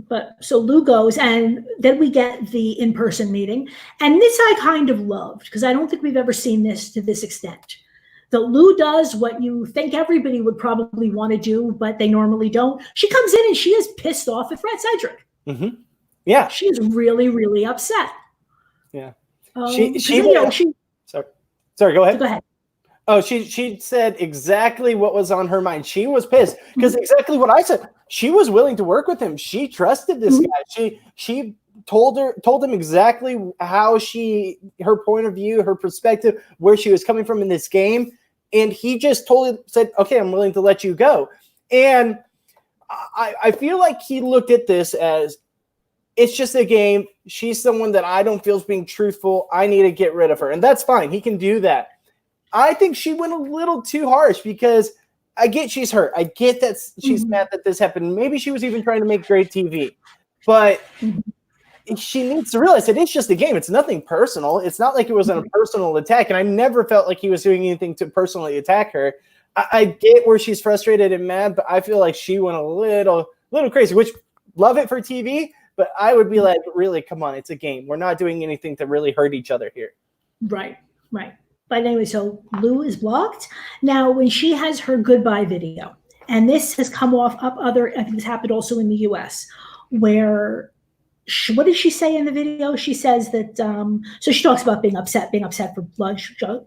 A: But so Lou goes, and then we get the in-person meeting. And this I kind of loved because I don't think we've ever seen this to this extent. That Lou does what you think everybody would probably want to do, but they normally don't. She comes in and she is pissed off at Cedric.
B: Mm-hmm. Yeah.
A: She is really, really upset.
B: Yeah.
A: Sorry,
B: go ahead.
A: Go ahead.
B: Oh, she said exactly what was on her mind. She was pissed because exactly what I said. She was willing to work with him. She trusted this guy. She told him exactly how her point of view, her perspective, where she was coming from in this game. And he just totally said, okay, I'm willing to let you go. And I feel like he looked at this as it's just a game. She's someone that I don't feel is being truthful. I need to get rid of her. And that's fine. He can do that. I think she went a little too harsh because I get she's hurt. I get that she's mad that this happened. Maybe she was even trying to make great TV. But she needs to realize that it's just a game. It's nothing personal. It's not like it was a personal attack. And I never felt like he was doing anything to personally attack her. I get where she's frustrated and mad, but I feel like she went a little crazy, which love it for TV. But I would be like, really, come on, it's a game. We're not doing anything to really hurt each other here.
A: Right. But anyway, so Lou is blocked. Now, when she has her goodbye video, and this has come up I think this happened also in the US, where what did she say in the video? She says that, so she talks about being upset for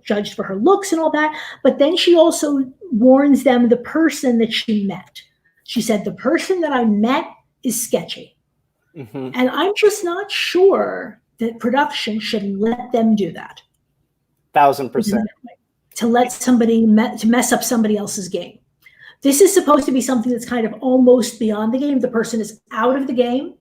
A: judged for her looks and all that. But then she also warns them the person that she met. She said, the person that I met is sketchy. Mm-hmm. And I'm just not sure that production should let them do that.
B: 1,000%.
A: To let somebody to mess up somebody else's game. This is supposed to be something that's kind of almost beyond the game. The person is out of the game,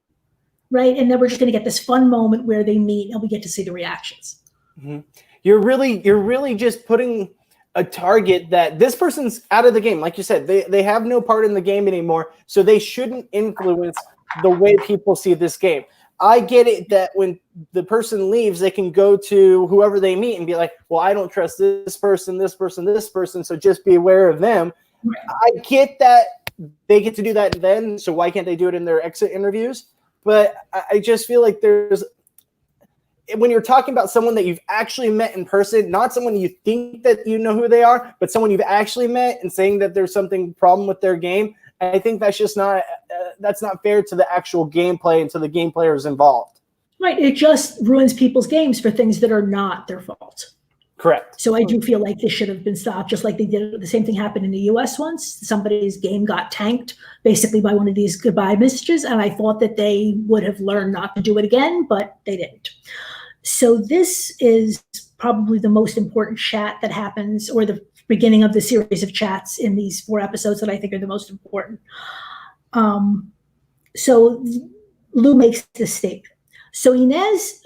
A: right? And then we're just going to get this fun moment where they meet and we get to see the reactions.
B: Mm-hmm. You're really just putting a target that this person's out of the game. Like you said, they have no part in the game anymore, so they shouldn't influence the way people see this game. I get it that when the person leaves, they can go to whoever they meet and be like, well, I don't trust this person, so just be aware of them. Right. I get that they get to do that then, so why can't they do it in their exit interviews? But I just feel like when you're talking about someone that you've actually met in person, not someone you think that you know who they are, but someone you've actually met and saying that there's something problem with their game, I think that's just that's not fair to the actual gameplay and to the game players involved.
A: Right. It just ruins people's games for things that are not their fault.
B: Correct.
A: So I do feel like this should have been stopped, just like they did. The same thing happened in the US once. Somebody's game got tanked basically by one of these goodbye messages. And I thought that they would have learned not to do it again, but they didn't. So this is probably the most important chat that happens, or the beginning of the series of chats in these 4 episodes that I think are the most important. So Lou makes this statement. So Inez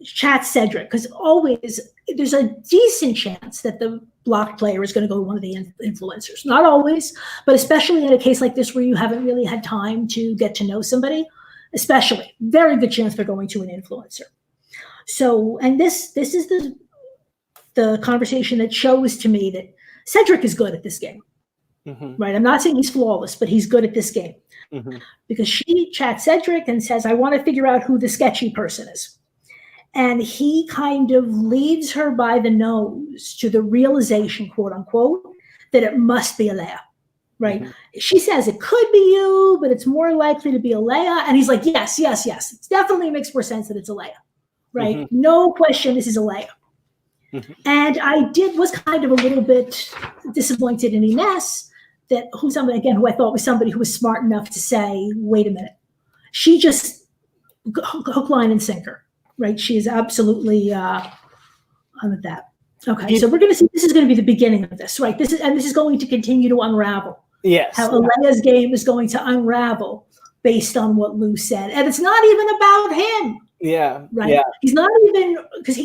A: chats Cedric, because always there's a decent chance that the blocked player is going to go to one of the influencers. Not always, but especially in a case like this where you haven't really had time to get to know somebody, especially, very good chance they're going to an influencer. So, and this is the conversation that shows to me that Cedric is good at this game. Right? I'm not saying he's flawless, but he's good at this game. Because she chats Cedric and says, I want to figure out who the sketchy person is. And he kind of leads her by the nose to the realization, quote unquote, that it must be Alea, right? She says it could be you, but it's more likely to be Alea. And he's like, yes. It definitely makes more sense that it's Alea, right? No question, this is Alea. And I was kind of a little bit disappointed in Inez, that who I thought was somebody who was smart enough to say, wait a minute. She just hook, line, and sinker, right? She is absolutely on that. Okay, so we're going to see, this is going to be the beginning of this, right? This is going to continue to unravel.
B: Yes.
A: How Alea's game is going to unravel based on what Lou said. And it's not even about him.
B: Yeah.
A: Right?
B: Yeah.
A: He's not even, because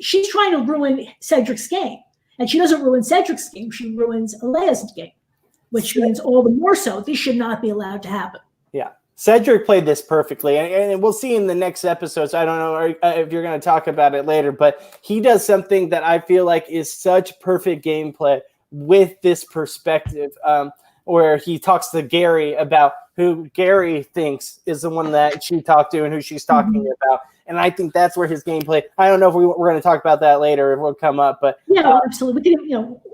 A: she's trying to ruin Cedric's game. And she doesn't ruin Cedric's game, she ruins Alea's game. Which means all the more so, this should not be allowed to happen. Yeah.
B: Cedric played this perfectly. And we'll see in the next episodes. I don't know if you're going to talk about it later, but he does something that I feel like is such perfect gameplay with this perspective, where he talks to Gary about who Gary thinks is the one that she talked to and who she's talking about. And I think that's where his gameplay. I don't know if we're going to talk about that later. It will come up, but
A: yeah, absolutely.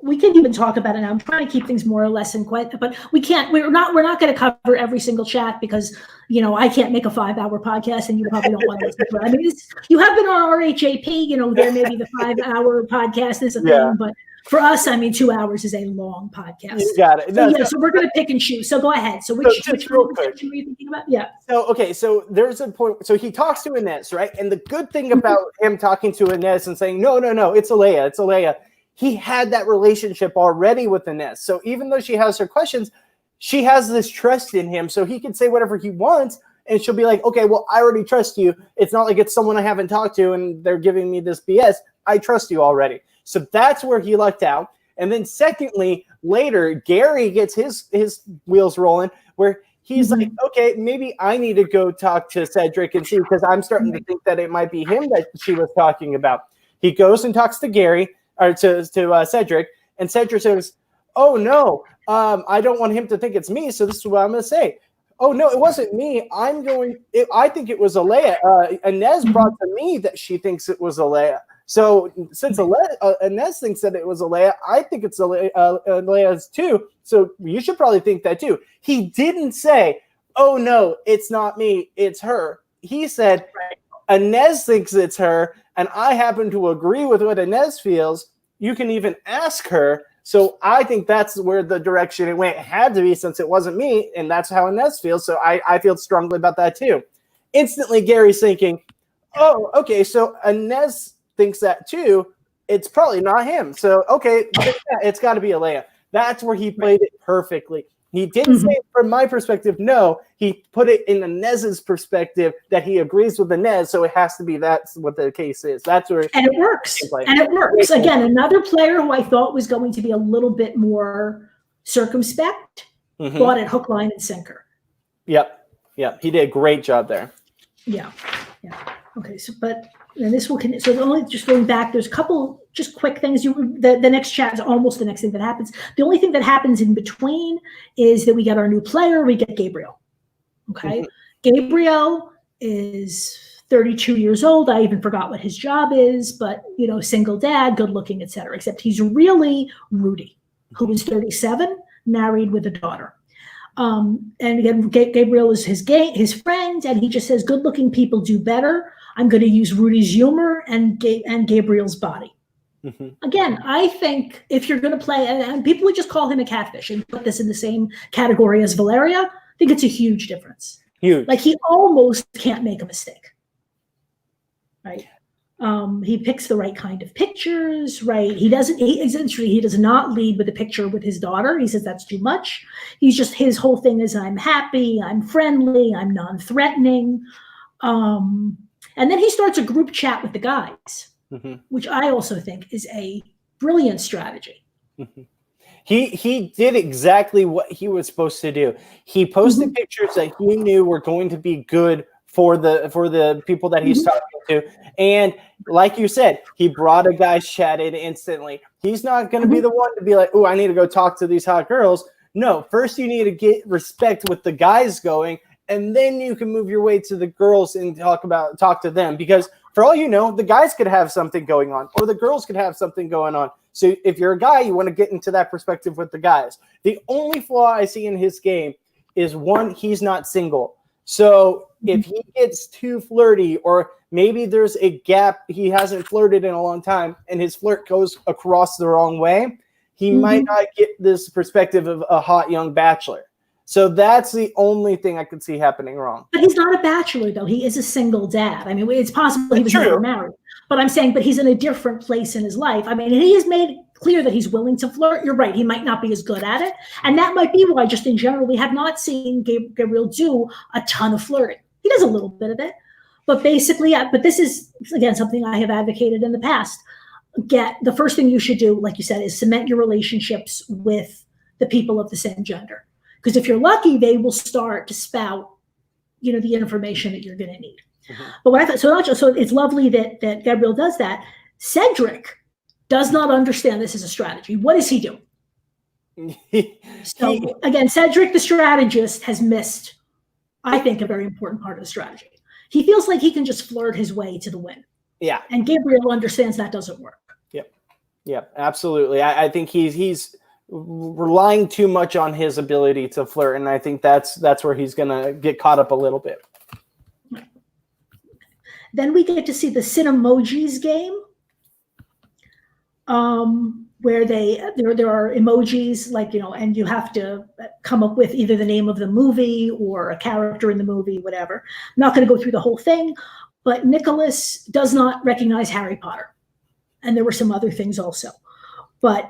A: We can even talk about it now. I'm trying to keep things more or less in quiet, but we can't. We're not going to cover every single chat because I can't make a 5-hour podcast, and you probably don't want to listen to it. I mean, you have been on RHAP. There may be the 5-hour podcast is a thing, but for us, 2 hours is a long podcast.
B: You got it.
A: So we're going to pick and choose. So go ahead. So which conversation were you thinking about? Yeah.
B: So there's a point. So he talks to Inez, right? And the good thing about him talking to Inez and saying, no, it's Alea. He had that relationship already with Inez. So even though she has her questions, she has this trust in him. So he can say whatever he wants. And she'll be like, okay, well, I already trust you. It's not like it's someone I haven't talked to and they're giving me this BS. I trust you already. So that's where he lucked out. And then secondly, later, Gary gets his wheels rolling where he's like, okay, maybe I need to go talk to Cedric and see, because I'm starting to think that it might be him that she was talking about. He goes and talks to Gary, or to Cedric, and Cedric says, oh, no, I don't want him to think it's me, so this is what I'm going to say. Oh, no, it wasn't me. I think it was Alea. Inez brought to me that she thinks it was Alea. So since Inez thinks that it was Alea, I think it's Alea's too. So you should probably think that too. He didn't say, oh, no, it's not me, it's her. He said, Inez thinks it's her, and I happen to agree with what Inez feels. You can even ask her. So I think that's where the direction it went. It had to be, since it wasn't me, and that's how Inez feels. So I feel strongly about that too. Instantly, Gary's thinking, oh, okay, so Inez thinks that too. It's probably not him. So, okay, it's got to be Alea. That's where he played it perfectly. He didn't say it from my perspective, no. He put it in Inez's perspective that he agrees with Inez, so it has to be that's what the case is. That's where
A: and it works. And it works. Again, another player who I thought was going to be a little bit more circumspect bought it hook, line, and sinker.
B: Yep. He did a great job there.
A: Yeah. Okay, and this will continue. So only just going back, there's a couple just quick things. The next chat is almost the next thing that happens. The only thing that happens in between is that we get our new player. We get Gabriel. Okay, Gabriel is 32 years old. I even forgot what his job is, but single dad, good looking, etc. Except he's really Rudy, who is 37, married with a daughter. And again, Gabriel is his friend, and he just says, good looking people do better. I'm going to use Rudy's humor and Gabriel's body. Again, I think if you're going to play, and people would just call him a catfish and put this in the same category as Valerio, I think it's a huge difference.
B: Huge.
A: Like, he almost can't make a mistake. Right? He picks the right kind of pictures, right? He does not lead with a picture with his daughter. He says that's too much. His whole thing is I'm happy, I'm friendly, I'm non-threatening. And then he starts a group chat with the guys, which I also think is a brilliant strategy.
B: He did exactly what he was supposed to do. He posted pictures that he knew were going to be good for the people that he's talking to. And like you said, he brought a guy's chat in instantly. He's not going to be the one to be like, oh, I need to go talk to these hot girls. No, first you need to get respect with the guys going, and then you can move your way to the girls and talk to them. Because for all you know, the guys could have something going on, or the girls could have something going on. So if you're a guy, you want to get into that perspective with the guys. The only flaw I see in his game is, one, he's not single. So if he gets too flirty, or maybe there's a gap, he hasn't flirted in a long time, and his flirt goes across the wrong way, he might not get this perspective of a hot young bachelor. So that's the only thing I could see happening wrong.
A: But he's not a bachelor, though. He is a single dad. I mean, it's possible he was never married. But I'm saying, but he's in a different place in his life. I mean, he has made clear that he's willing to flirt. You're right. He might not be as good at it. And that might be why, just in general, we have not seen Gabriel do a ton of flirting. He does a little bit of it. But basically, but this is, again, something I have advocated in the past. The first thing you should do, like you said, is cement your relationships with the people of the same gender. Because if you're lucky, they will start to spout, the information that you're going to need. But what I thought, so it's lovely that Gabriel does that. Cedric does not understand this as a strategy. What is he doing? So again, Cedric, the strategist, has missed, I think, a very important part of the strategy. He feels like he can just flirt his way to the win. Yeah. And Gabriel understands that doesn't work. Yep,
B: absolutely. I think he's relying too much on his ability to flirt, and I think that's where he's gonna get caught up a little bit.
A: Then we get to see the Cinemojis game, where there are emojis, and you have to come up with either the name of the movie or a character in the movie, whatever. I'm not going to go through the whole thing, but Nicholas does not recognize Harry Potter, and there were some other things also, but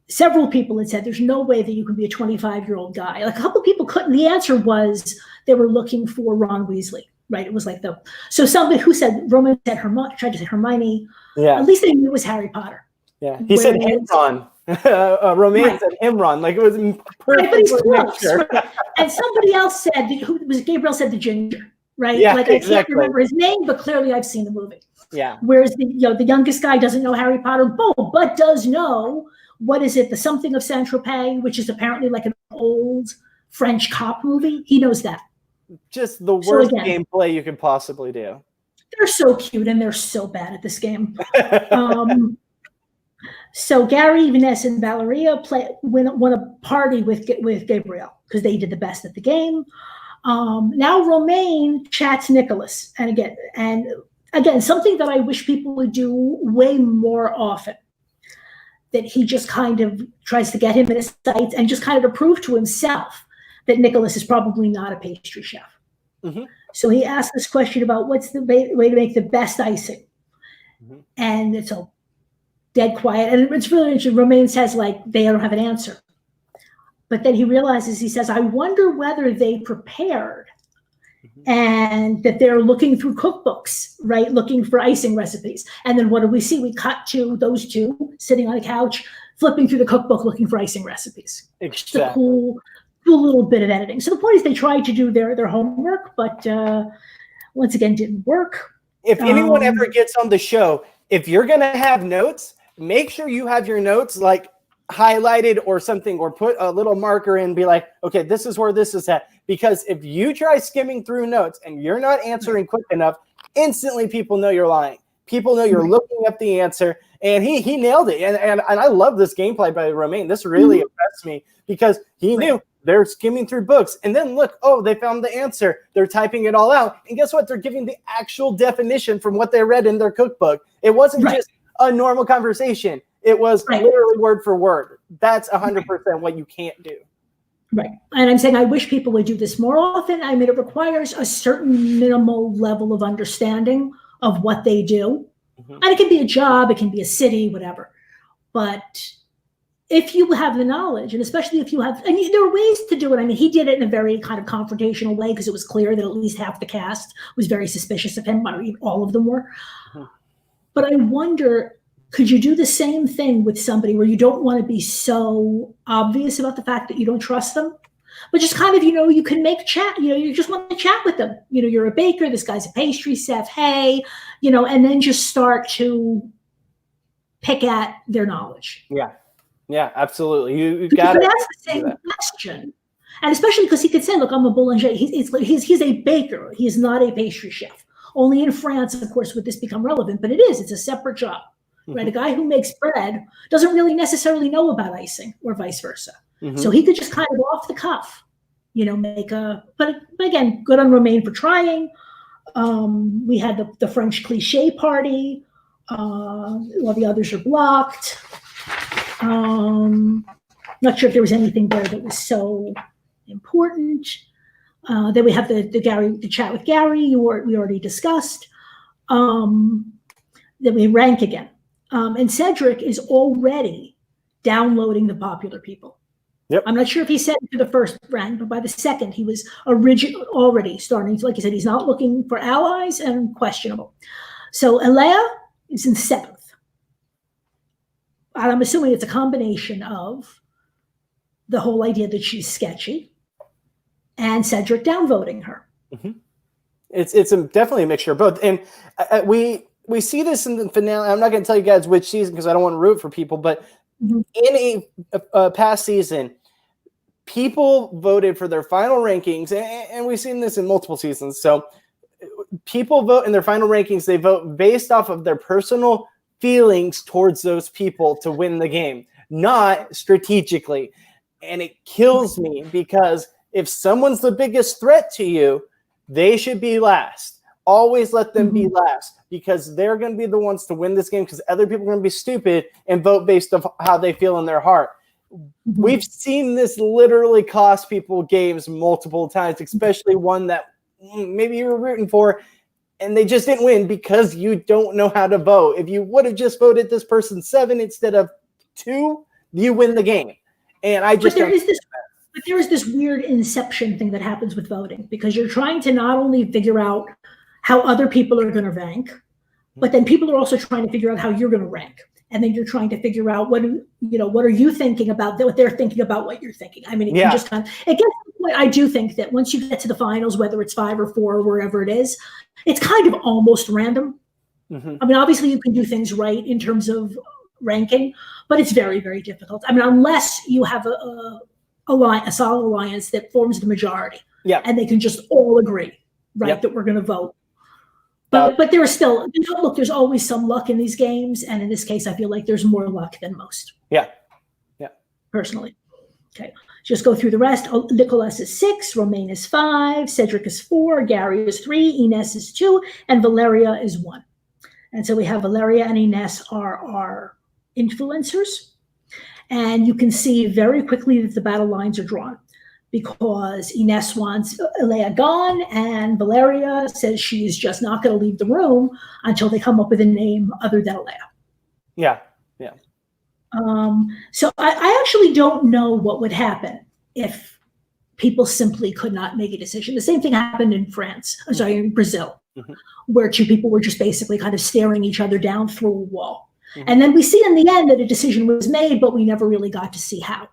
A: several people had said there's no way that you can be a 25-year-old guy. Like, a couple people couldn't. The answer was they were looking for Ron Weasley, right? It was like so somebody who said, Romain said Hermione, tried to say Hermione. Yeah. At least they knew it was Harry Potter.
B: Yeah. He said Ron. Romain said Ron. Like, it was perfect. Right, but he's close.
A: Right. And somebody else said, Gabriel said the ginger, right?
B: Yeah,
A: like, exactly. I can't remember his name, but clearly I've seen the movie.
B: Yeah.
A: Whereas the youngest guy doesn't know Harry Potter, but does know, what is it? The Something of Saint-Tropez, which is apparently like an old French cop movie. He knows that.
B: Just the worst gameplay you could possibly do.
A: They're so cute and they're so bad at this game. So Gary, Vanessa, and Valerio won a party with Gabriel because they did the best at the game. Now Romain chats Nicholas, and again, something that I wish people would do way more often. That he just kind of tries to get him in his sights and just kind of to prove to himself that Nicholas is probably not a pastry chef. So he asked this question about what's the way to make the best icing. And it's all dead quiet. And it's really interesting. Romain says, they don't have an answer. But then he realizes, he says, I wonder whether they prepared and that they're looking through cookbooks, right? Looking for icing recipes. And then what do we see? We cut to those two sitting on a couch, flipping through the cookbook, looking for icing recipes. Exactly. It's a cool little bit of editing. So the point is they tried to do their homework, but once again, didn't work.
B: If anyone ever gets on the show, if you're going to have notes, make sure you have your notes highlighted or something, or put a little marker in and be like, okay, this is where this is at. Because if you try skimming through notes and you're not answering quick enough, instantly people know you're lying. People know you're looking up the answer. And he nailed it. And I love this gameplay by Romain. This really impressed me because he knew they're skimming through books. And then look, they found the answer. They're typing it all out. And guess what? They're giving the actual definition from what they read in their cookbook. It wasn't just a normal conversation. It was literally word for word. That's 100% what you can't do.
A: Right. And I'm saying I wish people would do this more often. I mean, it requires a certain minimal level of understanding of what they do. And it can be a job, it can be a city, whatever. But if you have the knowledge, and especially if you have, and there are ways to do it. I mean, he did it in a very kind of confrontational way because it was clear that at least half the cast was very suspicious of him, or even all of them were. But I wonder, could you do the same thing with somebody where you don't want to be so obvious about the fact that you don't trust them, but just kind of, you can make chat, you just want to chat with them. You're a baker, this guy's a pastry chef, hey, and then just start to pick at their knowledge.
B: Yeah, absolutely. You got to
A: ask the same question. And especially because he could say, look, I'm a boulanger. He's a baker. He is not a pastry chef. Only in France, of course, would this become relevant, but it's a separate job. Right? A guy who makes bread doesn't really necessarily know about icing or vice versa. So he could just kind of off the cuff, but again, good on Romain for trying. We had the French cliche party. While the others are blocked. Not sure if there was anything there that was so important. Then we have the chat with Gary, we already discussed. Then we rank again. And Cedric is already downloading the popular people.
B: Yep.
A: I'm not sure if he said it to the first rank, but by the second, he was already starting. Like you said, he's not looking for allies and questionable. So Elia is in 7th. And I'm assuming it's a combination of the whole idea that she's sketchy and Cedric downvoting her.
B: It's definitely a mixture of both. And we see this in the finale. I'm not going to tell you guys which season because I don't want to root for people, but in a past season, people voted for their final rankings, and we've seen this in multiple seasons. So people vote in their final rankings. They vote based off of their personal feelings towards those people to win the game, not strategically. And it kills me because if someone's the biggest threat to you, they should be last. Always let them be last because they're going to be the ones to win this game because other people are going to be stupid and vote based on how they feel in their heart. We've seen this literally cost people games multiple times, especially one that maybe you were rooting for and they just didn't win because you don't know how to vote. If you would have just voted this person 7 instead of 2, you win the game. And I just
A: But there is this weird inception thing that happens with voting because you're trying to not only figure out how other people are going to rank, but then people are also trying to figure out how you're going to rank. And then you're trying to figure out what are you thinking about, what they're thinking about what you're thinking. I mean, it can just it gets to the point. I do think that once you get to the finals, whether it's 5 or 4 or wherever it is, it's kind of almost random. I mean, obviously you can do things right in terms of ranking, but it's very, very difficult. I mean, unless you have a solid alliance that forms the majority, and they can just all agree, that we're going to vote. But there is still, look, there's always some luck in these games, and in this case, I feel like there's more luck than most.
B: Yeah.
A: Personally. Okay, just go through the rest. Nicolas is 6, Romain is 5, Cedric is 4, Gary is 3, Ines is 2, and Valeria is 1. And so we have Valeria and Ines are our influencers. And you can see very quickly that the battle lines are drawn because Ines wants Elia gone and Valeria says she's just not going to leave the room until they come up with a name other than Elia.
B: Yeah.
A: So I actually don't know what would happen if people simply could not make a decision. The same thing happened in in Brazil, where 2 people were just basically kind of staring each other down through a wall. And then we see in the end that a decision was made, but we never really got to see how.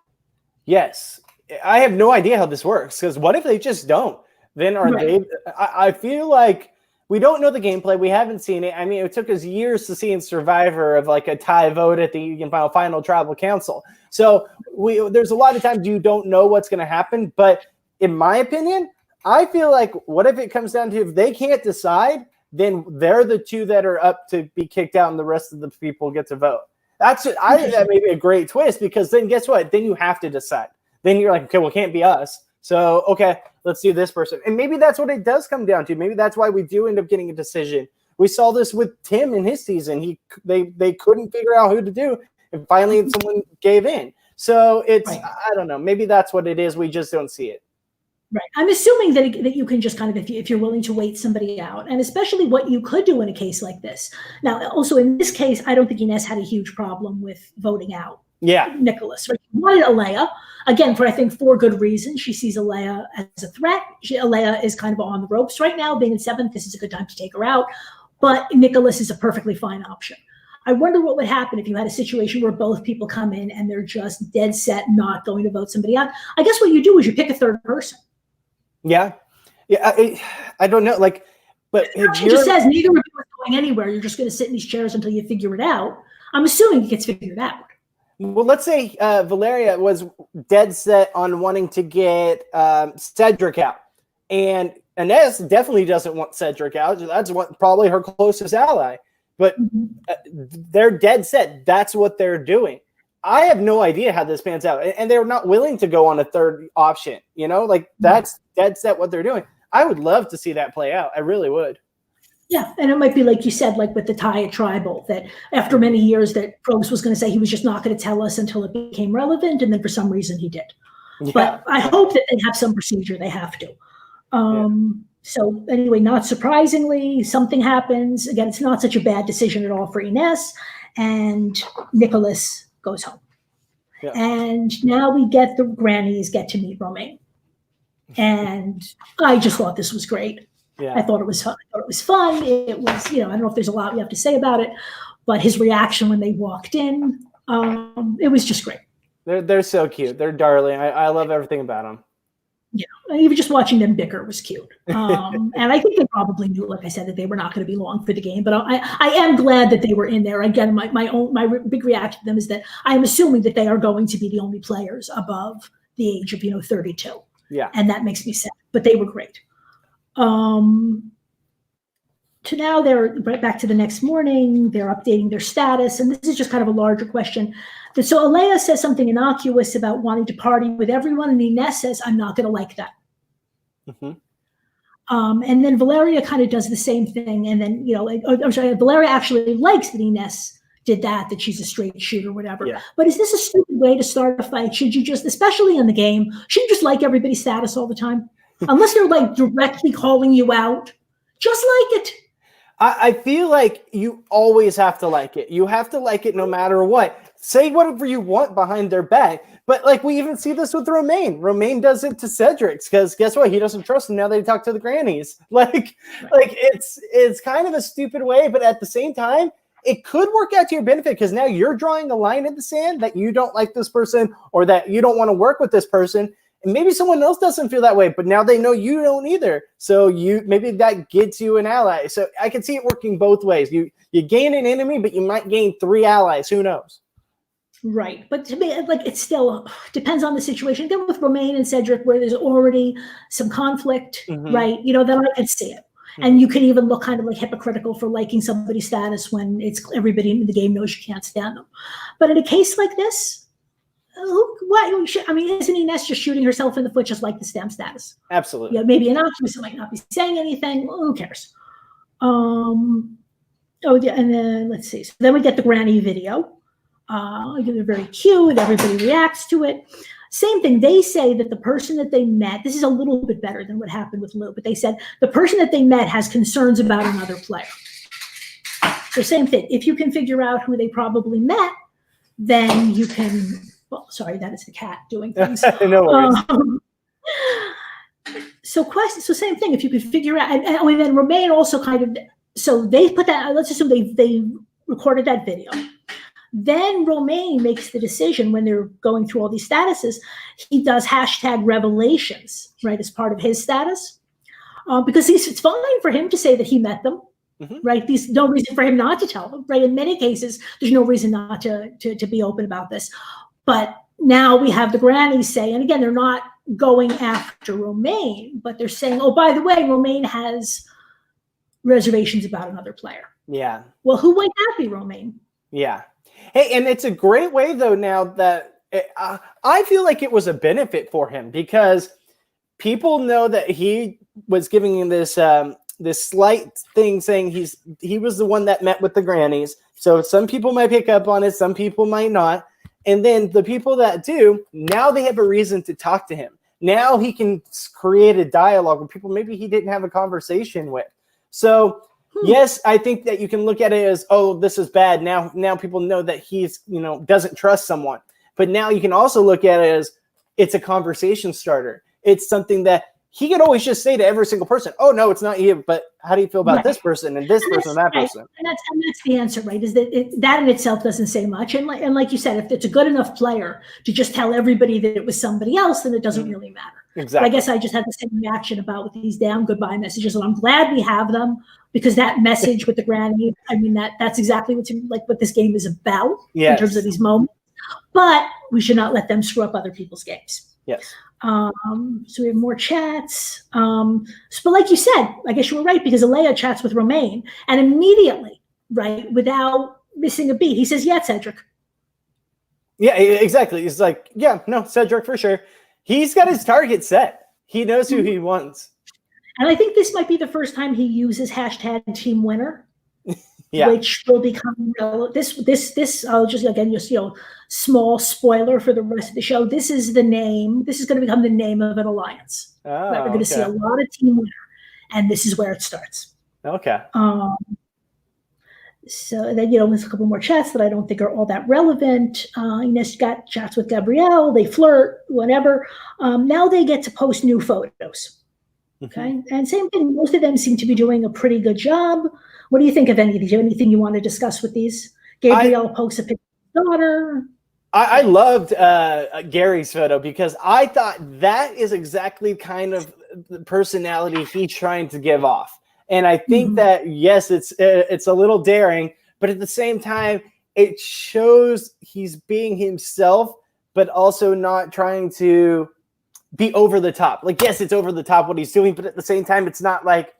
B: Yes. I have no idea how this works because what if they just don't? Then I feel like we don't know the gameplay. We haven't seen it. I mean, it took us years to see in Survivor of like a tie vote at the final tribal council. So there's a lot of times you don't know what's going to happen. But in my opinion, I feel like what if it comes down to if they can't decide, then they're the 2 that are up to be kicked out and the rest of the people get to vote. I think that may be a great twist because then guess what? Then you have to decide. Then you're like, okay, well, it can't be us. So, okay, let's do this person. And maybe that's what it does come down to. Maybe that's why we do end up getting a decision. We saw this with Tim in his season. They couldn't figure out who to do. And finally, someone gave in. So I don't know. Maybe that's what it is. We just don't see it.
A: Right. I'm assuming that you can just kind of, if you're willing to wait somebody out, and especially what you could do in a case like this. Now, also in this case, I don't think Ines had a huge problem with voting out Nicholas. Right? She wanted Alea, again, for I think 4 good reasons. She sees Alea as a threat. Alea is kind of on the ropes right now, being in 7th. This is a good time to take her out. But Nicholas is a perfectly fine option. I wonder what would happen if you had a situation where both people come in and they're just dead set not going to vote somebody out. I guess what you do is you pick a third person.
B: Yeah. I don't know. Like, but
A: she just says neither of you is going anywhere. You're just going to sit in these chairs until you figure it out. I'm assuming it gets figured out.
B: Well, let's say Valeria was dead set on wanting to get Cedric out, and Ines definitely doesn't want Cedric out. That's probably her closest ally. But they're dead set. That's what they're doing. I have no idea how this pans out. And they're not willing to go on a third option. Like that's dead set what they're doing. I would love to see that play out. I really would.
A: Yeah. And it might be like you said, like with the tie at Tribal, that after many years that Probst was going to say he was just not going to tell us until it became relevant. And then for some reason he did. Yeah. But I hope that they have some procedure. They have to. So anyway, not surprisingly, something happens. Again, it's not such a bad decision at all for Ines. And Nicholas goes home. Yeah. And now we get the grannies get to meet Romain. And I just thought this was great. Yeah. I thought it was fun. It was, I don't know if there's a lot we have to say about it, but his reaction when they walked in, it was just great.
B: They're so cute. They're darling. I love everything about them.
A: Yeah, even just watching them bicker was cute. And I think they probably knew, like I said, that they were not going to be long for the game. But I am glad that they were in there. Again, my big reaction to them is that I am assuming that they are going to be the only players above the age of 32.
B: Yeah,
A: and that makes me sad. But they were great. To now, they're right back to the next morning. They're updating their status, and this is just kind of a larger question. So Alea says something innocuous about wanting to party with everyone, and Ines says, "I'm not going to like that." Mm-hmm. And then Valeria kind of does the same thing, and then I'm sorry, Valeria actually likes that Ines did that she's a straight shoot or whatever. Yeah. But is this a stupid way to start a fight? Should you just, especially in the game, should you just like everybody's status all the time, unless they're like directly calling you out? Just like it.
B: I feel like you always have to like it. You have to like it no matter what. Say whatever you want behind their back. But like we even see this with Romain. Romain does it to Cedric because guess what? He doesn't trust him. Now they talk to the grannies. Like it's kind of a stupid way, but at the same time, it could work out to your benefit because now you're drawing a line in the sand that you don't like this person or that you don't want to work with this person. And maybe someone else doesn't feel that way, but now they know you don't either. So maybe that gets you an ally. So I can see it working both ways. You gain an enemy, but you might gain 3 allies. Who knows?
A: Right. But to me, like it still depends on the situation. Then with Romain and Cedric, where there's already some conflict, right? Then I can see it. And you can even look kind of like hypocritical for liking somebody's status when it's everybody in the game knows you can't stand them. But in a case like this, isn't Ines just shooting herself in the foot just like the STEM status?
B: Absolutely.
A: Maybe innocuous, might not be saying anything. Well, who cares? And then let's see. So then we get the granny video. They're very cute. Everybody reacts to it. Same thing. They say that the person that they met, this is a little bit better than what happened with Lou, but they said the person that they met has concerns about another player. So same thing. If you can figure out who they probably met, then you can, well, sorry, that is the cat doing things.
B: No worries.
A: So same thing. If you could figure out, and then Romain also kind of, so they put that, let's assume they recorded that video. Then Romain makes the decision when they're going through all these statuses. He does #revelations, right, as part of his status, because it's fine for him to say that he met them, right? There's no reason for him not to tell them, right? In many cases, there's no reason not to be open about this. But now we have the grannies say, and again, they're not going after Romain, but they're saying, oh, by the way, Romain has reservations about another player.
B: Yeah.
A: Well, who might that be, Romain?
B: Yeah. Hey, and it's a great way, though, now that I feel like it was a benefit for him because people know that he was giving him this slight thing saying he was the one that met with the grannies. So some people might pick up on it, some people might not. And then the people that do, now they have a reason to talk to him. Now he can create a dialogue with people maybe he didn't have a conversation with. So yes, I think that you can look at it as, oh, this is bad. Now people know that he's, doesn't trust someone. But now you can also look at it as it's a conversation starter. It's something that he could always just say to every single person, oh, no, it's not you, but how do you feel about this person and this person and that person?
A: And that's the answer, right? Is that that in itself doesn't say much. And like you said, if it's a good enough player to just tell everybody that it was somebody else, then it doesn't really matter.
B: Exactly.
A: But I guess I just had the same reaction about with these damn goodbye messages, and I'm glad we have them, because that message with the granny, I mean, that's exactly what this game is about in terms of these moments. But we should not let them screw up other people's games.
B: Yes.
A: So we have more chats. But like you said, I guess you were right, because Alea chats with Romain, and immediately, right, without missing a beat, he says, yeah, Cedric.
B: Yeah, exactly. He's like, yeah, no, Cedric for sure. He's got his target set. He knows who he wants. And
A: I think this might be the first time he uses hashtag team winner.
B: Yeah.
A: Which will become this. I'll just small spoiler for the rest of the show. This is the name. This is going to become the name of an alliance.
B: Oh,
A: we're going to see a lot of team winner, and this is where it starts.
B: Okay.
A: So then there's a couple more chats that I don't think are all that relevant. Ines got chats with Gabrielle. They flirt, whatever. Now they get to post new photos. Okay, and same thing. Most of them seem to be doing a pretty good job. What do you think of any of these? Do you have anything you want to discuss with these? Gabrielle posts a picture of his daughter.
B: I loved Gary's photo, because I thought that is exactly kind of the personality he's trying to give off. And I think that, yes, it's a little daring, but at the same time, it shows he's being himself, but also not trying to be over the top. Like, yes, it's over the top what he's doing, but at the same time, it's not like,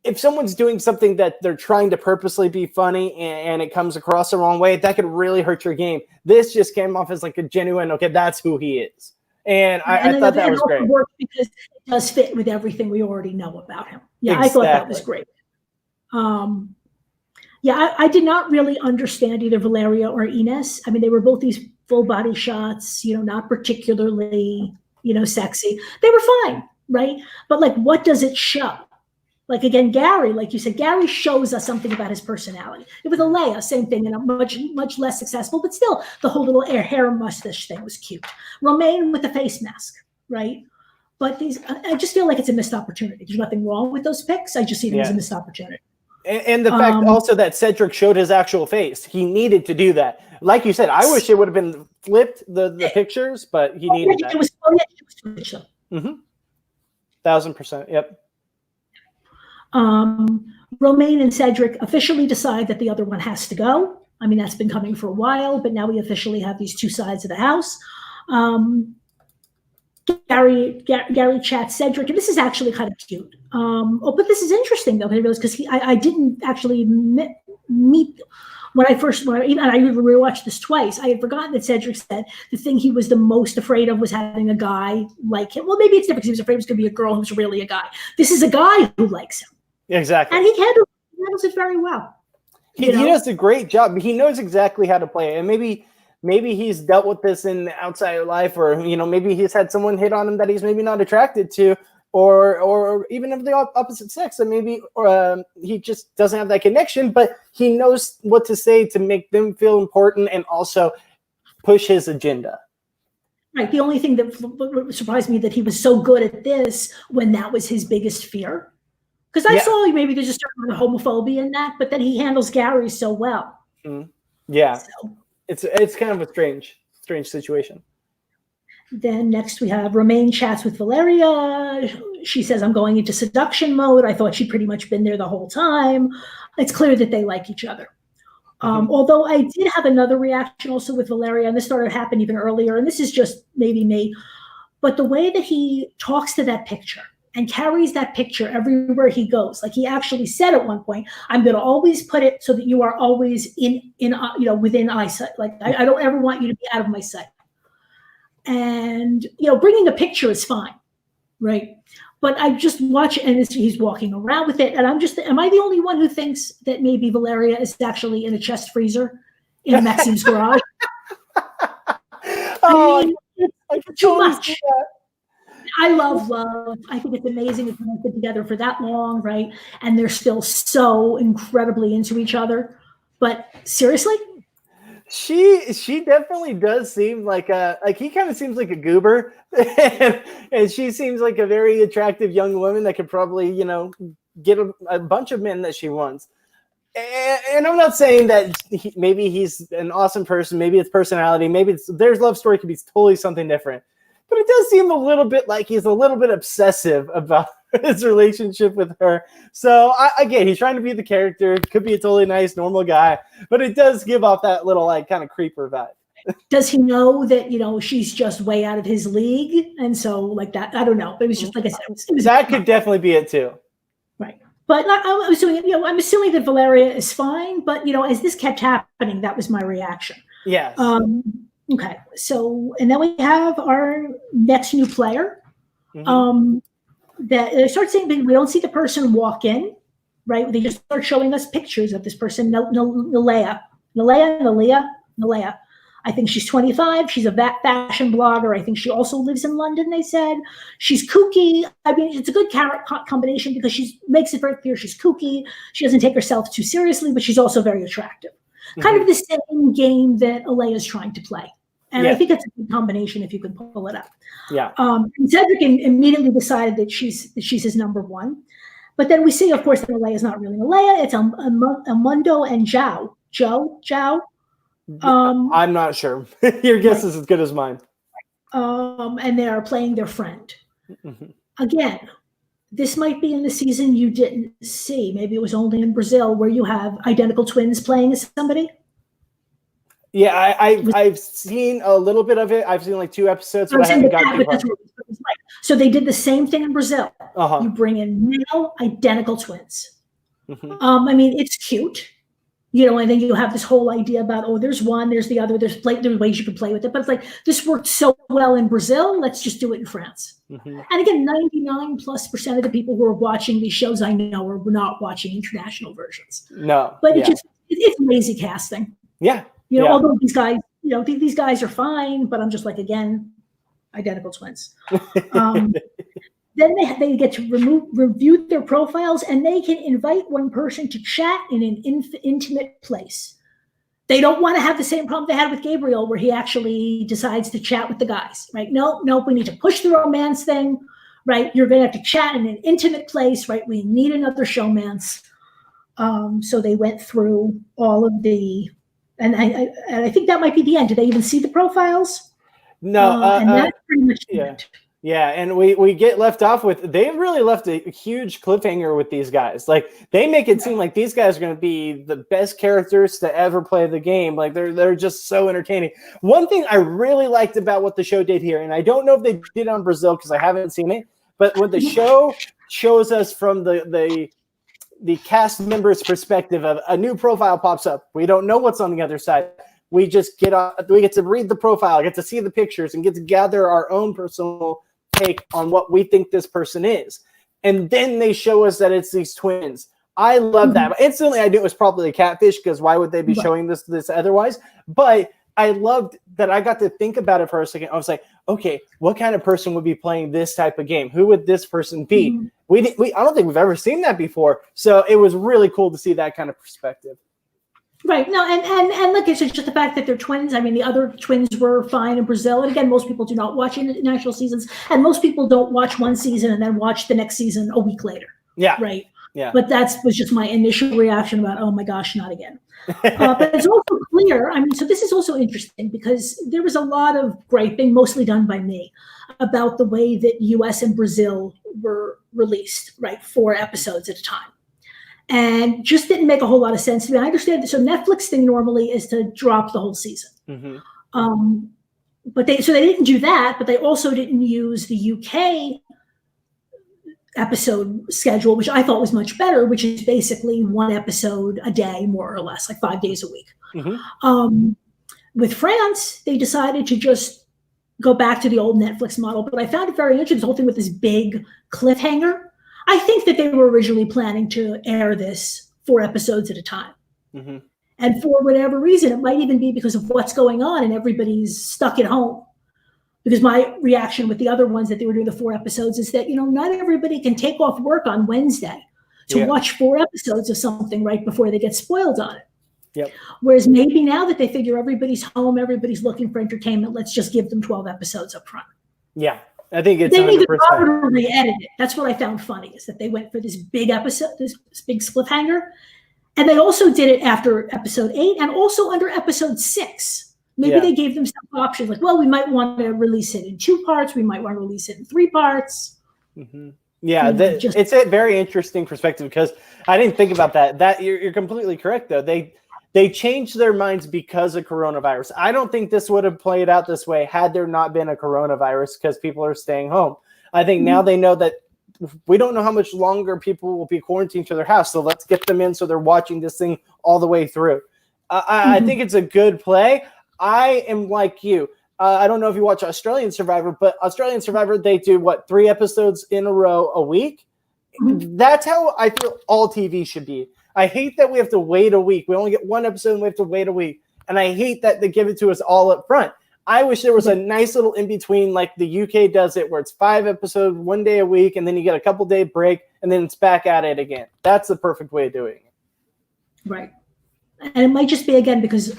B: if someone's doing something that they're trying to purposely be funny and it comes across the wrong way, that could really hurt your game. This just came off as like a genuine, okay, that's who he is. And I thought that was great. It worked
A: because it does fit with everything we already know about him. Yeah, exactly. I thought that was great. I did not really understand either Valerio or Ines. I mean, they were both these full body shots, not particularly, sexy. They were fine, right? But like, what does it show? Like, again, Gary, like you said, Gary shows us something about his personality. With Alea, same thing, and much less successful, but still, the whole little hair and mustache thing was cute. Romain with the face mask, right? But I just feel like it's a missed opportunity. There's nothing wrong with those pics. I just see them as a missed opportunity.
B: And the fact also that Cedric showed his actual face. He needed to do that. Like you said, I wish it would have been flipped, the pictures, but he needed that. It was Twitch, though. 1000%, yep.
A: Romain and Cedric officially decide that the other one has to go. I mean, that's been coming for a while, but now we officially have these two sides of the house. Gary chats Cedric, and this is actually kind of cute. But this is interesting though, because I didn't actually meet when I even rewatched this twice. I had forgotten that Cedric said the thing he was the most afraid of was having a guy like him. Well, maybe it's different because he was afraid it was going to be a girl who's really a guy. This is a guy who likes him.
B: Exactly.
A: And he handles it very well.
B: He does a great job. He knows exactly how to play it. And maybe he's dealt with this in the outside life, or, maybe he's had someone hit on him that he's maybe not attracted to, or even of the opposite sex. And maybe he just doesn't have that connection, but he knows what to say to make them feel important and also push his agenda.
A: Right. The only thing that surprised me that he was so good at this when that was his biggest fear. Because I saw maybe there's just certain homophobia in that, but then he handles Gary so well.
B: Yeah. So. It's kind of a strange situation.
A: Then next we have Romain chats with Valeria. She says, I'm going into seduction mode. I thought she'd pretty much been there the whole time. It's clear that they like each other. Although I did have another reaction also with Valeria, and this started to happen even earlier, and this is just maybe me, but the way that he talks to that picture and carries that picture everywhere he goes. Like he actually said at one point, I'm going to always put it so that you are always within eyesight. Like I don't ever want you to be out of my sight. And, bringing a picture is fine. Right. But I just watch it and he's walking around with it. And am I the only one who thinks that maybe Valeria is actually in a chest freezer in Maxime's garage? I mean, it's too much. I love love. I think it's amazing if they've been together for that long, right? And they're still so incredibly into each other. But seriously,
B: she definitely does seem like he kind of seems like a goober, and she seems like a very attractive young woman that could probably get a bunch of men that she wants. And I'm not saying that maybe he's an awesome person, maybe it's personality, maybe their love story could be totally something different, but it does seem a little bit like he's a little bit obsessive about his relationship with her. So again, he's trying to be the character. Could be a totally nice, normal guy, but it does give off that little kind of creeper vibe.
A: Does he know that she's just way out of his league, and so that? I don't know. But it was just like I said. It was
B: that could definitely be it too.
A: Right, but I'm assuming that Valeria is fine. But as this kept happening, that was my reaction.
B: Yes.
A: Okay. So, and then we have our next new player. Mm-hmm. That they start saying we don't see the person walk in, right? They just start showing us pictures of this person, Nalea. I think she's 25. She's a fashion blogger. I think she also lives in London, they said. She's kooky. I mean, it's a good combination because she makes it very clear she's kooky. She doesn't take herself too seriously, but she's also very attractive. Mm-hmm. Kind of the same game that Alea is trying to play. And I think it's a good combination if you can pull it up.
B: Yeah.
A: And Cedric immediately decided that she's his number one. But then we see, of course, that Alea is not really Alea. It's Amundo and Zhao.
B: I'm not sure. Your guess is as good as mine.
A: And they are playing their friend.
B: Mm-hmm.
A: Again, this might be in the season you didn't see. Maybe it was only in Brazil where you have identical twins playing as somebody.
B: Yeah, I've seen a little bit of it. I've seen like 2 episodes, but I haven't gotten too far.
A: So they did the same thing in Brazil.
B: Uh-huh.
A: You bring in male identical twins.
B: Mm-hmm.
A: I mean, it's cute, and then you have this whole idea about, there's one, there's the other, there's ways you can play with it. But it's like, this worked so well in Brazil, let's just do it in France.
B: Mm-hmm.
A: And again, 99+% of the people who are watching these shows I know are not watching international versions.
B: No.
A: But it's lazy casting.
B: Yeah.
A: Although these guys, these guys are fine, but I'm just like, again, identical twins. Then they get to review their profiles, and they can invite one person to chat in an intimate place. They don't want to have the same problem they had with Gabriel, where he actually decides to chat with the guys, right? No, we need to push the romance thing, right? You're going to have to chat in an intimate place, right? We need another showmance. So they went through all of the... And I think that might be the end. Did they even see the profiles?
B: No.
A: And that's pretty much the end.
B: Yeah, and we get left off with, they really left a huge cliffhanger with these guys. Like, they make it seem like these guys are going to be the best characters to ever play the game. Like, they're just so entertaining. One thing I really liked about what the show did here, and I don't know if they did on Brazil because I haven't seen it, but when the show shows us from the cast member's perspective of a new profile pops up. We don't know what's on the other side. We just get to read the profile, get to see the pictures, and get to gather our own personal take on what we think this person is. And then they show us that it's these twins. I love that. Instantly, I knew it was probably a catfish because why would they be showing this otherwise? But I loved that I got to think about it for a second. I was like, okay, what kind of person would be playing this type of game? Who would this person be? Mm-hmm. I don't think we've ever seen that before. So it was really cool to see that kind of perspective.
A: Right. No, and look, it's just the fact that they're twins. I mean, the other twins were fine in Brazil. And again, most people do not watch international seasons. And most people don't watch one season and then watch the next season a week later.
B: Yeah.
A: Right.
B: Yeah.
A: But that was just my initial reaction about, oh my gosh, not again. But it's also clear. I mean, so this is also interesting because there was a lot of griping, mostly done by me, about the way that US and Brazil were released, right? 4 episodes at a time. And just didn't make a whole lot of sense to me. I understand that. So Netflix thing normally is to drop the whole season. Mm-hmm. But they didn't do that, but they also didn't use the UK episode schedule, which I thought was much better, which is basically 1 episode a day, more or less, like 5 days a week. Mm-hmm. With France, they decided to just go back to the old Netflix model, but I found it very interesting, the whole thing with this big cliffhanger. I think that they were originally planning to air this 4 episodes at a time. Mm-hmm. And for whatever reason, it might even be because of what's going on and everybody's stuck at home. because my reaction with the other ones that they were doing the 4 episodes is that, not everybody can take off work on Wednesday to watch 4 episodes of something right before they get spoiled on it.
B: Yep.
A: Whereas maybe now that they figure everybody's home, everybody's looking for entertainment, let's just give them 12 episodes up front.
B: Yeah. I think it's
A: they
B: 100%.
A: need to re-edit it. That's what I found funny, is that they went for this big episode, this big cliffhanger. And they also did it after episode 8 and also under episode 6. Maybe they gave them some options like, well, we might want to release it in 2 parts. We might want to release it in 3 parts.
B: Mm-hmm. Yeah, it's a very interesting perspective, because I didn't think about that. That you're completely correct, though. They changed their minds because of coronavirus. I don't think this would have played out this way had there not been a coronavirus, because people are staying home. I think now they know that we don't know how much longer people will be quarantined to their house, so let's get them in so they're watching this thing all the way through. I think it's a good play. I am like you. I don't know if you watch Australian Survivor, but Australian Survivor, they do 3 episodes in a row a week? That's how I feel all TV should be. I hate that we have to wait a week. We only get 1 episode and we have to wait a week. And I hate that they give it to us all up front. I wish there was a nice little in-between like the UK does it, where it's 5 episodes, 1 day a week, and then you get a couple-day break, and then it's back at it again. That's the perfect way of doing it.
A: Right. And it might just be, again, because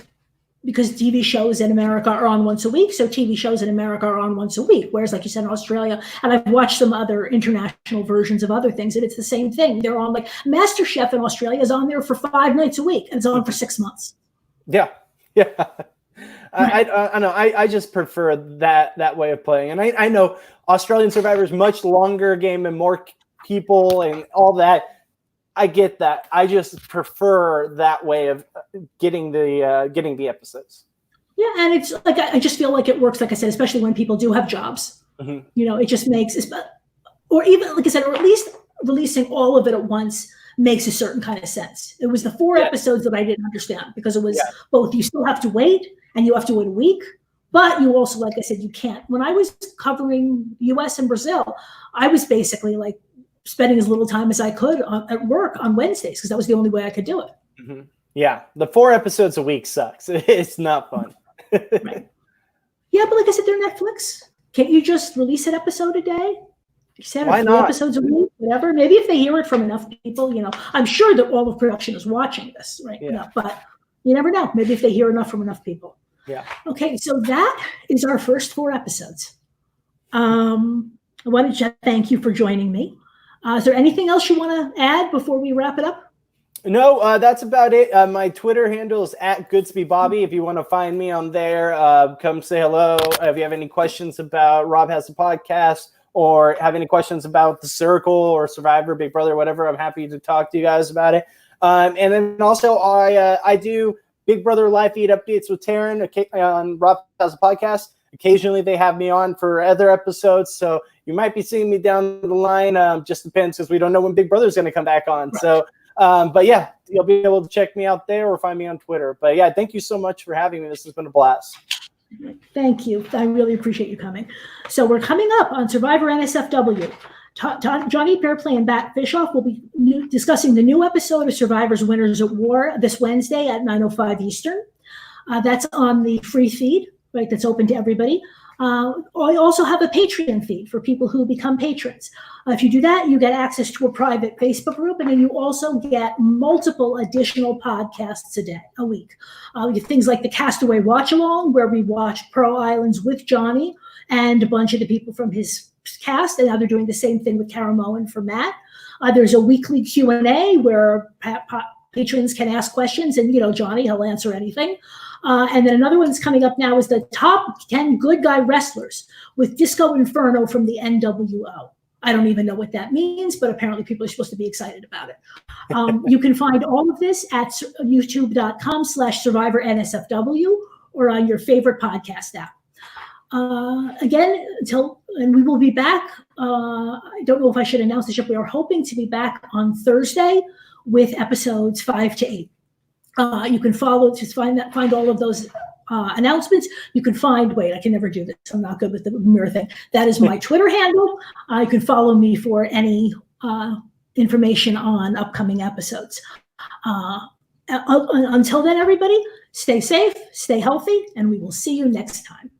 A: TV shows in America are on once a week, so TV shows in America are on once a week. Whereas, like you said, in Australia, and I've watched some other international versions of other things, and it's the same thing. They're on, like, MasterChef in Australia is on there for 5 nights a week, and it's on for 6 months.
B: Yeah. I know. I just prefer that way of playing. And I know Australian Survivor is much longer game and more people and all that. I get that. I just prefer that way of getting the episodes.
A: Yeah, and it's like I just feel like it works. Like I said, especially when people do have jobs, it just makes, or even like I said, or at least releasing all of it at once makes a certain kind of sense. It was the 4 episodes that I didn't understand, because it was both you still have to wait and you have to wait a week, but you also, like I said, you can't. When I was covering US and Brazil, I was basically like spending as little time as I could at work on Wednesdays, because that was the only way I could do it.
B: Mm-hmm. Yeah, the 4 episodes a week sucks. It's not fun.
A: Right. Yeah, but like I said, they're Netflix. Can't you just release an episode a day? You said,
B: why
A: 3
B: not?
A: episodes a week, whatever. Maybe if they hear it from enough people, I'm sure that all of production is watching this, right?
B: Yeah.
A: But you never know. Maybe if they hear enough from enough people.
B: Yeah.
A: Okay, so that is our first 4 episodes. I wanted to thank you for joining me. Is there anything else you want to add before we wrap it up?
B: No, that's about it. My Twitter handle is @GoodsbyBobby. If you want to find me on there, come say hello. If you have any questions about Rob Has a Podcast, or have any questions about The Circle or Survivor, Big Brother, whatever, I'm happy to talk to you guys about it. And then also I do Big Brother live feed updates with Taryn on Rob Has a Podcast. Occasionally they have me on for other episodes, so you might be seeing me down the line. Just depends, because we don't know when Big Brother is going to come back on. Right. So, but yeah, you'll be able to check me out there or find me on Twitter. But yeah, thank you so much for having me. This has been a blast.
A: Thank you. I really appreciate you coming. So we're coming up on Survivor NSFW. Johnny Fairplay and Bat Bischoff will be discussing the new episode of Survivor's Winners at War this Wednesday at 9:05 Eastern. That's on the free feed, right? That's open to everybody. I also have a Patreon feed for people who become patrons. If you do that, you get access to a private Facebook group, and then you also get multiple additional podcasts a week. Things like the Castaway Watch Along, where we watch Pearl Islands with Johnny and a bunch of the people from his cast, and now they're doing the same thing with Caramoan and for Matt. There's a weekly Q&A where patrons can ask questions, and Johnny, he'll answer anything. And then another one's coming up now is the top 10 good guy wrestlers with Disco Inferno from the NWO. I don't even know what that means, but apparently people are supposed to be excited about it. You can find all of this at youtube.com/SurvivorNSFW or on your favorite podcast app. Again, and we will be back. I don't know if I should announce this yet. We are hoping to be back on Thursday with episodes 5 to 8. You can find all of those announcements. You can I can never do this. I'm not good with the mirror thing. That is my Twitter handle. You can follow me for any information on upcoming episodes. Until then, everybody, stay safe, stay healthy, and we will see you next time.